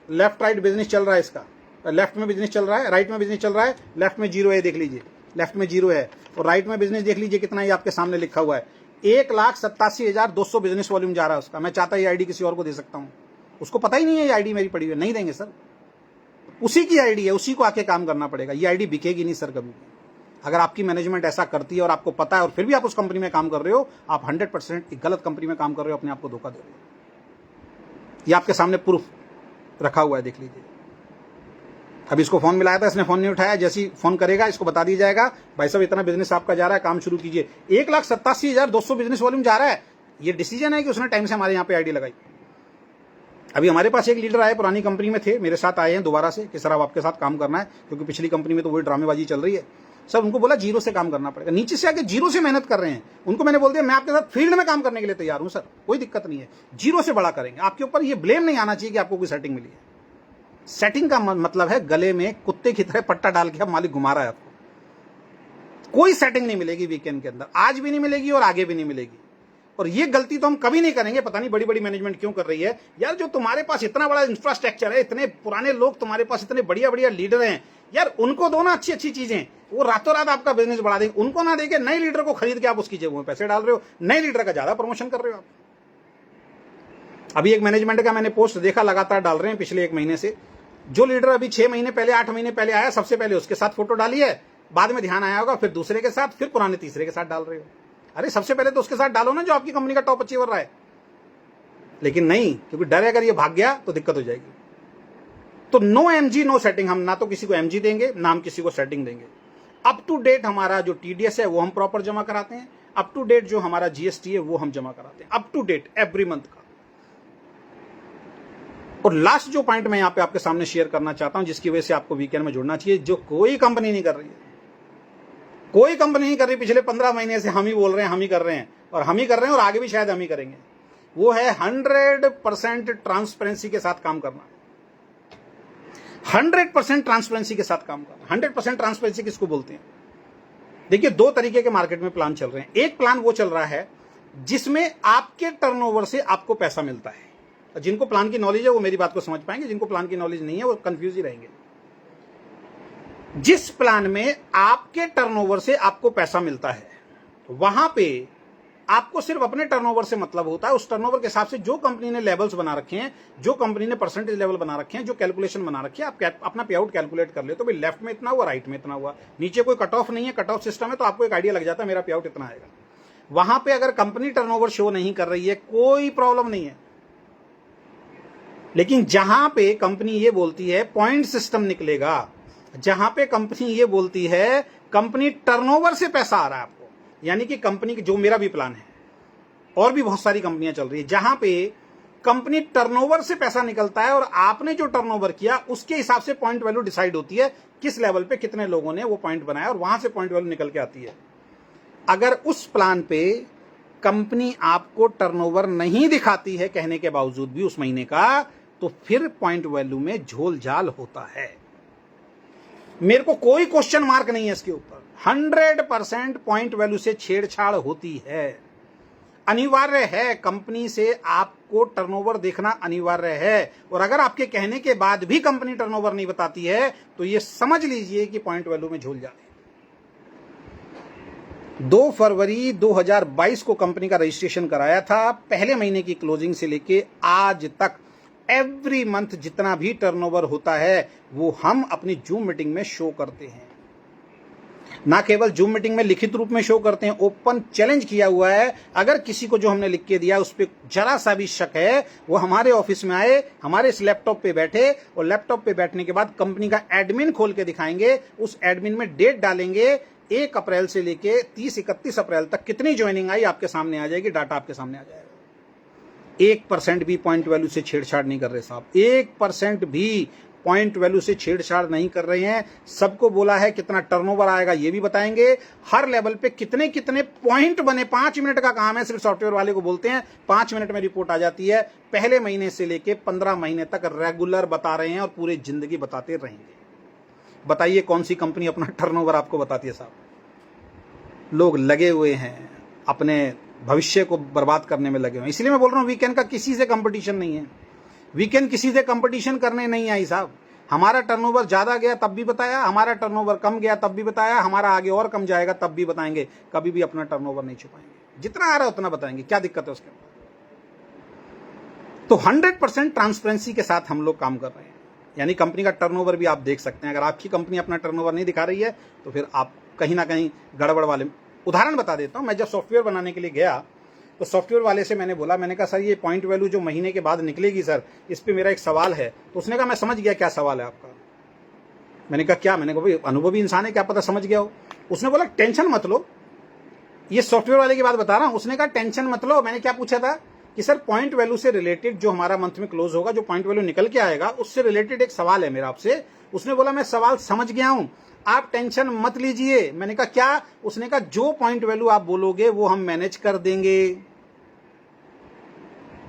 left right business चल रहा है इसका। लेफ्ट में बिजनेस चल रहा है, राइट में बिजनेस चल रहा है। लेफ्ट में 0 है, देख लीजिए, लेफ्ट में 0 है। और राइट में बिजनेस देख लीजिए कितना, ये आपके सामने लिखा हुआ है। 1,87,200 बिजनेस वॉल्यूम जा रहा है उसका। मैं चाहता ये आईडी किसी और को दे सकता हूं, उसको पता ही नहीं है ये आईडी मेरी पड़ी हुई है। नहीं देंगे सर, उसी की आईडी है, उसी को आके काम करना पड़ेगा। ये आईडी बिकेगी नहीं सर कभी। अगर आपकी मैनेजमेंट ऐसा करती है और आपको पता है और फिर भी आप उस कंपनी में काम कर रहे हो, आप 100% एक गलत कंपनी में काम कर रहे हो, अपने आप को धोखा दे रहे हो। ये आपके सामने प्रूफ रखा हुआ है, देख लीजिए। अभी इसको फोन मिलाया था, इसने फोन नहीं उठाया। जैसे ही फोन करेगा इसको बता दिया जाएगा, भाई साहब इतना बिजनेस आपका जा रहा है, काम शुरू कीजिए। 1,87,200 बिजनेस वॉल्यूम जा रहा है। ये डिसीजन है कि उसने टाइम से हमारे यहाँ पे आईडी लगाई। अभी हमारे पास एक लीडर आए, पुरानी कंपनी में थे, मेरे साथ आए हैं दोबारा से कि सर अब आपके साथ काम करना है, क्योंकि पिछली कंपनी में तो वही ड्रामेबाजी चल रही है। सर उनको बोला 0 से काम करना पड़ेगा। नीचे से आके 0 से मेहनत कर रहे हैं। उनको मैंने बोल दिया मैं आपके साथ फील्ड में काम करने के लिए तैयार हूं सर, कोई दिक्कत नहीं है, 0 से बड़ा करेंगे। आपके ऊपर ये ब्लेम नहीं आना चाहिए कि आपको कोई सेटिंग मिली है। सेटिंग का मतलब है गले में कुत्ते की तरह पट्टा डाल के अब मालिक घुमा रहा है आपको। कोई सेटिंग नहीं मिलेगी वीकेंड के अंदर, आज भी नहीं मिलेगी और आगे भी नहीं मिलेगी। और ये गलती तो हम कभी नहीं करेंगे। पता नहीं बड़ी बड़ी मैनेजमेंट क्यों कर रही है यार। जो तुम्हारे पास इतना बड़ा इंफ्रास्ट्रक्चर है, इतने पुराने लोग तुम्हारे पास, इतने बढ़िया बढ़िया लीडर हैं यार, उनको दो ना अच्छी अच्छी चीजें, वो रातों रात आपका बिजनेस बढ़ा देंगे। उनको ना देके नए लीडर को खरीद के आप उसकी जेबों में पैसे डाल रहे हो, नए लीडर का ज्यादा प्रमोशन कर रहे हो आप। अभी एक मैनेजमेंट का मैंने पोस्ट देखा, लगातार डाल रहे हैं पिछले 1 महीने से। जो लीडर अभी 6 महीने पहले, 8 महीने पहले आया, सबसे पहले उसके साथ फोटो डाली है, बाद में ध्यान आया होगा, फिर दूसरे के साथ, फिर पुराने तीसरे के साथ डाल रहे हो। अरे सबसे पहले तो उसके साथ डालो ना जो आपकी कंपनी का टॉप अचीवर रहा है। लेकिन नहीं, क्योंकि डर है अगर ये भाग गया तो दिक्कत हो जाएगी। तो नो एमजी नो सेटिंग। हम ना तो किसी को एमजी देंगे, ना हम किसी को सेटिंग देंगे। अप टू डेट हमारा जो टीडीएस है वो हम प्रॉपर जमा कराते हैं। अप टू डेट जो हमारा जीएसटी है वो हम जमा कराते हैं, up to date every month का। और लास्ट जो पॉइंट मैं यहां पे आपके सामने शेयर करना चाहता हूं, जिसकी वजह से आपको वीकेंड में जुड़ना चाहिए, जो कोई कंपनी नहीं कर रही है, कोई कंपनी नहीं कर रही। पिछले 15 महीने से हम ही बोल रहे हैं, हम ही कर रहे हैं, और हम ही कर रहे हैं, और आगे भी शायद हम ही करेंगे। वो है 100% ट्रांसपेरेंसी के साथ काम करना। 100% ट्रांसपेरेंसी के साथ काम करना। 100% ट्रांसपेरेंसी किसको बोलते हैं? देखिए, दो तरीके के मार्केट में प्लान चल रहे हैं। एक प्लान वो चल रहा है जिसमें आपके टर्नओवर से आपको पैसा मिलता है। जिनको प्लान की नॉलेज है वो मेरी बात को समझ पाएंगे, जिनको प्लान की नॉलेज नहीं है वो कंफ्यूज ही रहेंगे। जिस प्लान में आपके टर्नओवर से आपको पैसा मिलता है, वहां पे आपको सिर्फ अपने टर्नओवर से मतलब होता है। उस टर्नओवर के हिसाब से जो कंपनी ने लेवल्स बना रखे हैं, जो कंपनी ने परसेंटेज लेवल बना रखे हैं, जो कैलकुलेशन बना रखी है, आप अपना पे आउट कैलकुलेट कर ले तो भाई लेफ्ट में इतना हुआ, राइट में इतना हुआ, नीचे कोई कट ऑफ नहीं है, कट ऑफ सिस्टम है, तो आपको एक आइडिया लग जाता है मेरा पे आउट इतना आएगा। वहां पे अगर कंपनी टर्नओवर शो नहीं कर रही है, कोई प्रॉब्लम नहीं है। लेकिन जहां पे कंपनी ये बोलती है पॉइंट सिस्टम निकलेगा, जहां पे कंपनी ये बोलती है कंपनी टर्नओवर से पैसा आ रहा है आपको, यानी कि कंपनी की, जो मेरा भी प्लान है और भी बहुत सारी कंपनियां चल रही है, जहां पे कंपनी टर्नओवर से पैसा निकलता है और आपने जो टर्नओवर किया उसके हिसाब से पॉइंट वैल्यू डिसाइड होती है, किस लेवल पे कितने लोगों ने वो पॉइंट बनाया और वहां से पॉइंट वैल्यू निकल के आती है। अगर उस प्लान पे कंपनी आपको टर्नओवर नहीं दिखाती है कहने के बावजूद भी उस महीने का, तो फिर पॉइंट वैल्यू में झोल झाल होता है। मेरे को कोई क्वेश्चन मार्क नहीं है इसके ऊपर। 100% पॉइंट वैल्यू से छेड़छाड़ होती है, अनिवार्य है। कंपनी से आपको टर्नओवर देखना अनिवार्य है, और अगर आपके कहने के बाद भी कंपनी टर्नओवर नहीं बताती है तो यह समझ लीजिए कि पॉइंट वैल्यू में झोल जाए। 2 फरवरी 2022 को कंपनी का रजिस्ट्रेशन कराया था। पहले महीने की क्लोजिंग से लेके आज तक एवरी मंथ जितना भी टर्नओवर होता है वो हम अपनी जूम मीटिंग में शो करते हैं। ना केवल जूम मीटिंग में लिखित रूप में शो करते हैं, ओपन चैलेंज किया हुआ है। अगर किसी को जो हमने लिख के दिया उस पर जरा सा भी शक है, वो हमारे ऑफिस में आए, हमारे इस लैपटॉप पे बैठे, और लैपटॉप पे बैठने के बाद कंपनी का एडमिन खोल के दिखाएंगे। उस एडमिन में डेट डालेंगे, 1 अप्रैल से लेके 30-31 अप्रैल तक कितनी ज्वाइनिंग आई आपके सामने आ जाएगी, डाटा आपके सामने आ जाएगा। 1% भी पॉइंट वैल्यू से छेड़छाड़ नहीं कर रहे साहब, 1% भी पॉइंट वैल्यू से छेड़छाड़ नहीं कर रहे हैं। सबको बोला है कितना टर्नओवर आएगा ये भी बताएंगे, हर लेवल पे कितने कितने पॉइंट बने। 5 मिनट का काम है, सिर्फ सॉफ्टवेयर वाले को बोलते हैं 5 मिनट में रिपोर्ट आ जाती है। पहले महीने से लेके 15 महीने तक रेगुलर बता रहे हैं और पूरी जिंदगी बताते रहेंगे। बताइए कौन सी कंपनी अपना टर्नओवर आपको बताती है साहब? लोग लगे हुए हैं अपने भविष्य को बर्बाद करने में लगे हुए हैं। इसलिए मैं बोल रहा हूं वीकेंड का किसी से कंपटीशन नहीं है। वीकेंड किसी से कंपटीशन करने नहीं आई साहब। हमारा टर्नओवर ज्यादा गया तब भी बताया, हमारा टर्नओवर कम गया तब भी बताया, हमारा आगे और कम जाएगा तब भी बताएंगे। कभी भी अपना टर्नओवर नहीं छुपाएंगे, जितना आ रहा है उतना बताएंगे, क्या दिक्कत है उसके अंदर। तो 100% ट्रांसपेरेंसी के साथ हम लोग काम कर रहे हैं। यानी कंपनी का टर्नओवर भी आप देख सकते हैं। अगर आपकी कंपनी अपना टर्नओवर नहीं दिखा रही है तो फिर आप कहीं ना कहीं गड़बड़ वाले। उदाहरण बता देता हूं, मैं जब सॉफ्टवेयर बनाने के लिए गया तो सॉफ्टवेयर वाले से मैंने बोला, मैंने कहा सर ये पॉइंट वैल्यू जो महीने के बाद निकलेगी सर, इस पे मेरा एक सवाल है। तो उसने कहा मैं समझ गया क्या सवाल है आपका। मैंने कहा क्या? मैंने कहा भाई अनुभवी इंसान है, क्या पता समझ गया हो। उसने बोला टेंशन मत लो, ये सॉफ्टवेयर वाले की बात बता रहा हूं। उसने कहा टेंशन मत लो। मैंने क्या पूछा था कि सर पॉइंट वैल्यू से रिलेटेड जो हमारा मंथ में क्लोज होगा, जो पॉइंट वैल्यू निकल के आएगा उससे रिलेटेड एक सवाल है मेरा आपसे। उसने बोला मैं सवाल समझ गया हूं, आप टेंशन मत लीजिए। मैंने कहा क्या? उसने कहा जो पॉइंट वैल्यू आप बोलोगे वो हम मैनेज कर देंगे।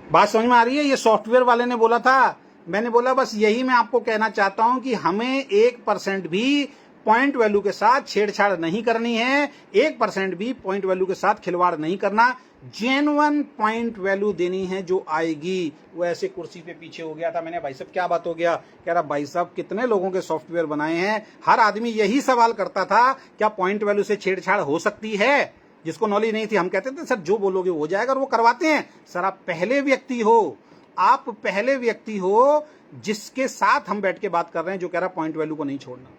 बात समझ में आ रही है? ये सॉफ्टवेयर वाले ने बोला था। मैंने बोला बस यही मैं आपको कहना चाहता हूं कि हमें 1% भी पॉइंट वैल्यू के साथ छेड़छाड़ नहीं करनी है, 1% भी पॉइंट वैल्यू के साथ खिलवाड़ नहीं करना। जेन्युइन पॉइंट वैल्यू देनी है जो आएगी। वो ऐसे कुर्सी पे पीछे हो गया था। मैंने भाई साहब क्या बात हो गया? कह रहा भाई साहब कितने लोगों के सॉफ्टवेयर बनाए हैं, हर आदमी यही सवाल करता था क्या पॉइंट वैल्यू से छेड़छाड़ हो सकती है। जिसको नॉलेज नहीं थी हम कहते थे सर जो बोलोगे हो जाएगा, और वो करवाते हैं। सर आप पहले व्यक्ति हो, आप पहले व्यक्ति हो जिसके साथ हम बैठ के बात कर रहे हैं, जो कह रहा पॉइंट वैल्यू को नहीं छोड़ना।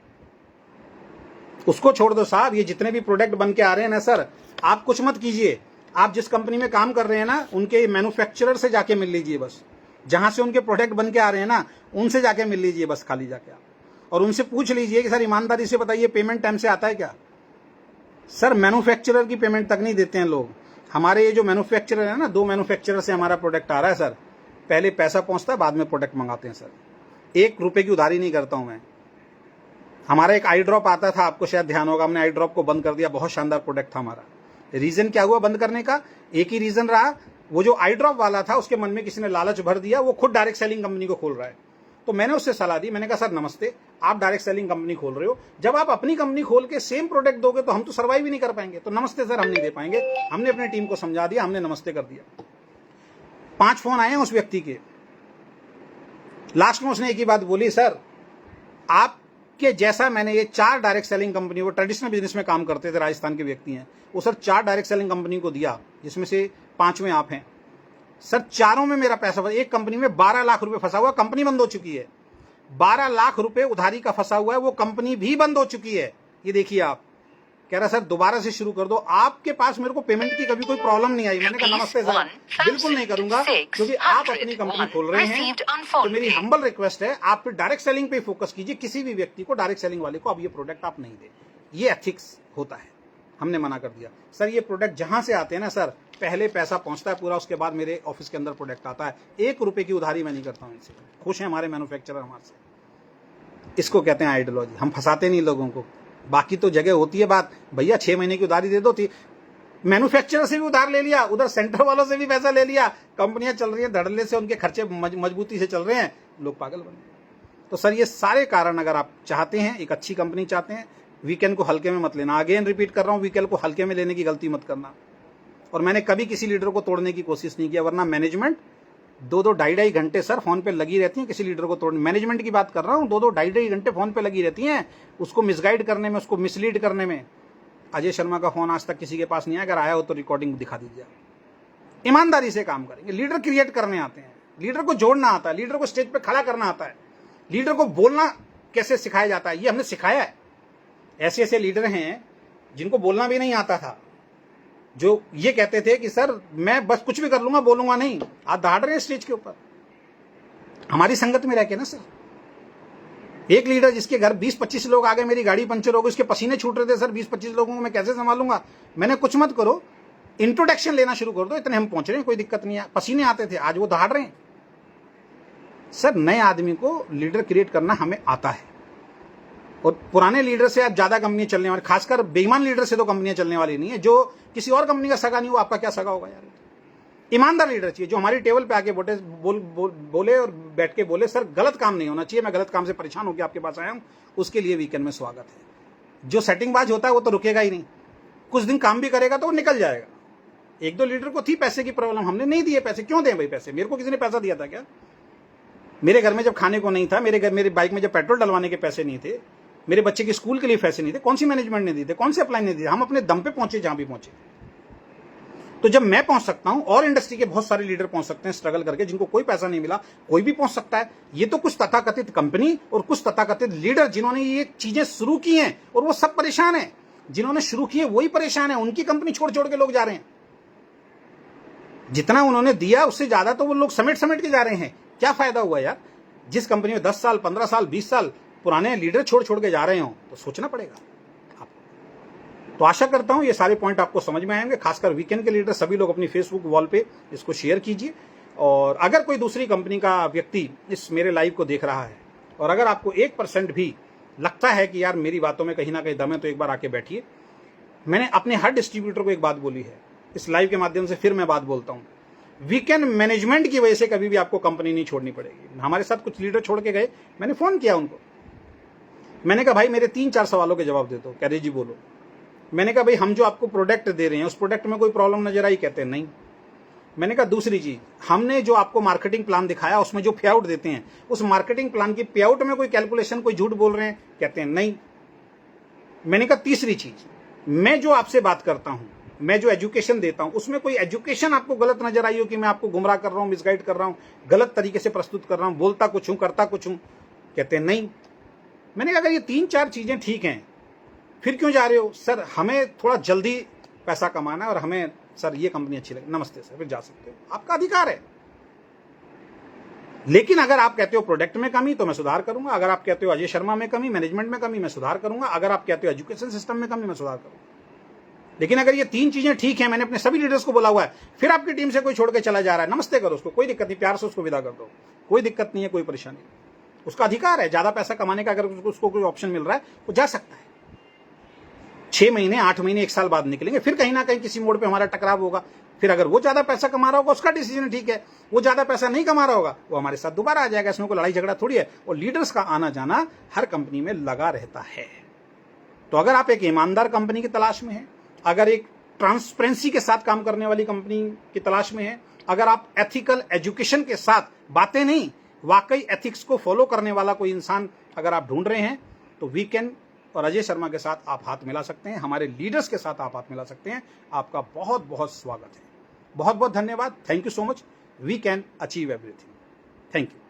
उसको छोड़ दो साहब। ये जितने भी प्रोडक्ट बन के आ रहे हैं ना सर, आप कुछ मत कीजिए। आप जिस कंपनी में काम कर रहे हैं ना, उनके मैन्युफैक्चरर से जाके मिल लीजिए बस। जहां से उनके प्रोडक्ट बन के आ रहे हैं ना, उनसे जाके मिल लीजिए बस, खाली जाके आप, और उनसे पूछ लीजिए कि सर ईमानदारी से बताइए पेमेंट टाइम से आता है क्या? सर मैन्युफैक्चरर की पेमेंट तक नहीं देते हैं लोग। हमारे ये जो मैन्युफैक्चरर है ना, 2 मैन्युफैक्चरर से हमारा प्रोडक्ट आ रहा है सर। पहले पैसा पहुंचता है, बाद में प्रोडक्ट मंगाते हैं सर। 1 रुपए की उधारी नहीं करता हूं मैं। हमारा एक आई ड्रॉप आता था, आपको शायद ध्यान होगा, हमने आई ड्रॉप को बंद कर दिया। बहुत शानदार प्रोडक्ट था हमारा। रीजन क्या हुआ बंद करने का? एक ही रीजन रहा, वो जो आई ड्रॉप वाला था उसके मन में किसी ने लालच भर दिया, वो खुद डायरेक्ट सेलिंग कंपनी को खोल रहा है। तो मैंने उससे सलाह दी, मैंने कहा सर नमस्ते, आप डायरेक्ट सेलिंग कंपनी खोल रहे हो, जब आप अपनी कंपनी खोल के सेम प्रोडक्ट दोगे तो हम तो सर्वाइव ही नहीं कर पाएंगे, तो नमस्ते सर हम नहीं दे पाएंगे। हमने अपनी टीम को समझा दिया, हमने नमस्ते कर दिया। 5 फोन आए हैं उस व्यक्ति के, लास्ट में उसने एक ही बात बोली, सर आपके जैसा मैंने ये 4 डायरेक्ट सेलिंग कंपनी, वो ट्रेडिशनल बिजनेस में काम करते थे, राजस्थान के व्यक्ति हैं, वो सर 4 डायरेक्ट सेलिंग कंपनी को दिया, जिसमें से 5वें आप हैं सर। चारों में मेरा पैसा फंसा, एक कंपनी में 12 लाख रुपए फंसा हुआ, कंपनी बंद हो चुकी है। 12 लाख रुपए उधारी का फंसा हुआ है, वो कंपनी भी बंद हो चुकी है। ये देखिए आप, कह रहा सर दोबारा से शुरू कर दो, आपके पास मेरे को पेमेंट की कभी कोई प्रॉब्लम नहीं आई। मैंने कहा नमस्ते सर, बिल्कुल नहीं करूंगा, क्योंकि आप अपनी कंपनी खोल रहे हैं, तो मेरी हम्बल रिक्वेस्ट है आप फिर डायरेक्ट सेलिंग पे फोकस कीजिए। किसी भी व्यक्ति को, डायरेक्ट सेलिंग वाले को, अब ये प्रोडक्ट आप नहीं दे, ये एथिक्स होता है। हमने मना कर दिया, सर ये प्रोडक्ट जहां से आते हैं ना सर, पहले पैसा पहुंचता है पूरा, उसके बाद मेरे ऑफिस के अंदर प्रोडक्ट आता है। 1 रुपए की उधारी मैं नहीं करता हूं इनसे, खुश है हमारे मैन्युफैक्चरर हमारे से। इसको कहते हैं आइडियोलॉजी, हम फंसाते नहीं लोगों को। बाकी तो जगह होती है बात, भैया 6 महीने की उधारी दे दो, थी मैन्युफैक्चरर से भी उधार ले लिया, उधर सेंटर वालों से भी पैसा ले लिया, कंपनियां चल रही हैं धड़ल्ले से, उनके खर्चे मजबूती से चल रहे हैं, लोग पागल बन गए। तो सर ये सारे कारण, अगर आप चाहते हैं एक अच्छी कंपनी चाहते हैं, वीकेंड को हल्के में मत लेना। अगेन रिपीट कर रहा हूं, वीकेंड को हल्के में लेने की गलती मत करना। और मैंने कभी किसी लीडर को तोड़ने की कोशिश नहीं किया, वरना मैनेजमेंट 2-2 ढाई घंटे सर फोन पे लगी रहती हैं किसी लीडर को तोड़ने। मैनेजमेंट की बात कर रहा हूं, 2-2 ढाई घंटे फोन पे लगी रहती हैं, उसको मिसगाइड करने में, उसको मिसलीड करने में। अजय शर्मा का फोन आज तक किसी के पास नहीं आया, अगर आया हो तो रिकॉर्डिंग दिखा दीजिए। ईमानदारी से काम करेंगे। लीडर क्रिएट करने आते हैं, लीडर को जोड़ना आता है, लीडर को स्टेज पे खड़ा करना आता है, लीडर को बोलना कैसे सिखाया जाता है, ये हमने सिखाया है। ऐसे ऐसे लीडर हैं जिनको बोलना भी नहीं आता था, जो ये कहते थे कि सर मैं बस कुछ भी कर लूंगा, बोलूंगा नहीं। आज दहाड़ रहे हैं स्टेज के ऊपर, हमारी संगत में रह के ना सर। एक लीडर जिसके घर 20-25 लोग आ गए, मेरी गाड़ी पंचर हो गई, उसके पसीने छूट रहे थे, सर 20-25 लोगों को मैं कैसे संभालूंगा। मैंने कुछ मत करो, इंट्रोडक्शन लेना शुरू कर दो, इतने हम पहुंच रहे हैं, कोई दिक्कत नहीं है। पसीने आते थे, आज वो दहाड़ रहे हैं। सर नए आदमी को लीडर क्रिएट करना हमें आता है, और पुराने लीडर से अब ज्यादा कंपनियां चलने वाली, खासकर बेईमान लीडर से तो कंपनियां चलने वाली नहीं है। जो किसी और कंपनी का सगा नहीं हो, आपका क्या सगा होगा यार। ईमानदार लीडर चाहिए, जो हमारी टेबल पे आके बोले और बैठ के बोले सर गलत काम नहीं होना चाहिए, मैं गलत काम से परेशान होकर आपके पास आया हूं, उसके लिए वीकेंड में स्वागत है। जो सेटिंगबाज होता है वो तो रुकेगा ही नहीं, कुछ दिन काम भी करेगा तो वो निकल जाएगा। 1-2 लीडर को थी पैसे की प्रॉब्लम, हमने नहीं दिए पैसे। क्यों दें भाई पैसे, मेरे को किसी ने पैसा दिया था क्या? मेरे घर में जब खाने को नहीं था, मेरी बाइक में जब पेट्रोल डलवाने के पैसे नहीं थे, मेरे बच्चे के स्कूल के लिए पैसे नहीं थे, कौन सी मैनेजमेंट ने दिए थे, कौन से अप्लाई ने दिए? हम अपने दम पे पहुंचे जहां भी पहुंचे। तो जब मैं पहुंच सकता हूं, और इंडस्ट्री के बहुत सारे लीडर पहुंच सकते हैं स्ट्रगल करके, जिनको कोई पैसा नहीं मिला, कोई भी पहुंच सकता है। ये तो कुछ तथाकथित कंपनी और कुछ तथाकथित लीडर जिन्होंने ये चीजें शुरू की हैं, और वो सब परेशान है। जिन्होंने शुरू किए वही परेशान है, उनकी कंपनी छोड़ छोड़ के लोग जा रहे हैं। जितना उन्होंने दिया उससे ज्यादा तो वो लोग समेट समेट के जा रहे हैं। क्या फायदा हुआ यार? जिस कंपनी में 10 साल, 15 साल, 20 साल पुराने लीडर छोड़ छोड़ के जा रहे हो, तो सोचना पड़ेगा आपको। तो आशा करता हूं ये सारे पॉइंट आपको समझ में आएंगे। खासकर वीकेंड के लीडर सभी लोग अपनी फेसबुक वॉल पे इसको शेयर कीजिए। और अगर कोई दूसरी कंपनी का व्यक्ति इस मेरे लाइव को देख रहा है, और अगर आपको 1% भी लगता है कि यार मेरी बातों में कहीं ना कहीं दम है, तो एक बार आके बैठिए। मैंने अपने हर डिस्ट्रीब्यूटर को एक बात बोली है, इस लाइव के माध्यम से फिर मैं बात बोलता हूं, वीकेंड मैनेजमेंट की वजह से कभी भी आपको कंपनी नहीं छोड़नी पड़ेगी। हमारे साथ कुछ लीडर छोड़ के गए, मैंने फोन किया उनको, मैंने कहा भाई मेरे 3-4 सवालों के जवाब दे दो। कह रहे जी बोलो। मैंने कहा भाई हम जो आपको प्रोडक्ट दे रहे हैं, उस प्रोडक्ट में कोई प्रॉब्लम नजर आई? कहते हैं नहीं। मैंने कहा दूसरी चीज, हमने जो आपको मार्केटिंग प्लान दिखाया उसमें जो पे आउट देते हैं, उस मार्केटिंग प्लान की पे आउट में कोई कैलकुलेशन, कोई झूठ बोल रहे हैं? कहते हैं नहीं। मैंने कहा तीसरी चीज, मैं जो आपसे बात करता हूं, मैं जो एजुकेशन देता हूं, उसमें कोई एजुकेशन आपको गलत नजर आई हो कि मैं आपको गुमराह कर रहा हूं, मिसगाइड कर रहा हूं, गलत तरीके से प्रस्तुत कर रहा हूं, बोलता कुछ हूं करता कुछ हूं? कहते हैं नहीं। मैंने कहा अगर ये 3-4 चीजें ठीक हैं, फिर क्यों जा रहे हो? सर हमें थोड़ा जल्दी पैसा कमाना है, और हमें सर ये कंपनी अच्छी लगी। नमस्ते सर, फिर जा सकते हो, आपका अधिकार है। लेकिन अगर आप कहते हो प्रोडक्ट में कमी, तो मैं सुधार करूंगा। अगर आप कहते हो अजय शर्मा में कमी, मैनेजमेंट में कमी, मैं सुधार करूंगा। अगर आप कहते हो एजुकेशन सिस्टम में कमी, मैं सुधार करूंगा। लेकिन अगर ये 3 चीजें ठीक है, मैंने अपने सभी लीडर्स को बोला हुआ है, फिर आपकी टीम से कोई छोड़ के चला जा रहा है, नमस्ते करो उसको, कोई दिक्कत नहीं, प्यार से उसको विदा कर दो, कोई दिक्कत नहीं है, कोई परेशानी नहीं। उसका अधिकार है ज्यादा पैसा कमाने का, अगर उसको कोई ऑप्शन मिल रहा है वो जा सकता है। 6 महीने 8 महीने 1 साल बाद निकलेंगे, फिर कहीं ना कहीं किसी मोड़ पे हमारा टकराव होगा। फिर अगर वो ज्यादा पैसा कमा रहा होगा उसका डिसीजन ठीक है, वो ज्यादा पैसा नहीं कमा रहा होगा वो हमारे साथ दोबारा आ जाएगा। इसमें कोई लड़ाई झगड़ा थोड़ी है। और लीडर्स का आना जाना हर कंपनी में लगा रहता है। तो अगर आप एक ईमानदार कंपनी की तलाश में हैं, अगर एक ट्रांसपेरेंसी के साथ काम करने वाली कंपनी की तलाश में हैं, अगर आप एथिकल एजुकेशन के साथ, बातें नहीं वाकई एथिक्स को फॉलो करने वाला कोई इंसान अगर आप ढूंढ रहे हैं, तो वीकेंड और अजय शर्मा के साथ आप हाथ मिला सकते हैं, हमारे लीडर्स के साथ आप हाथ मिला सकते हैं। आपका बहुत बहुत स्वागत है। बहुत बहुत धन्यवाद। Thank you so much. We can achieve everything. Thank you.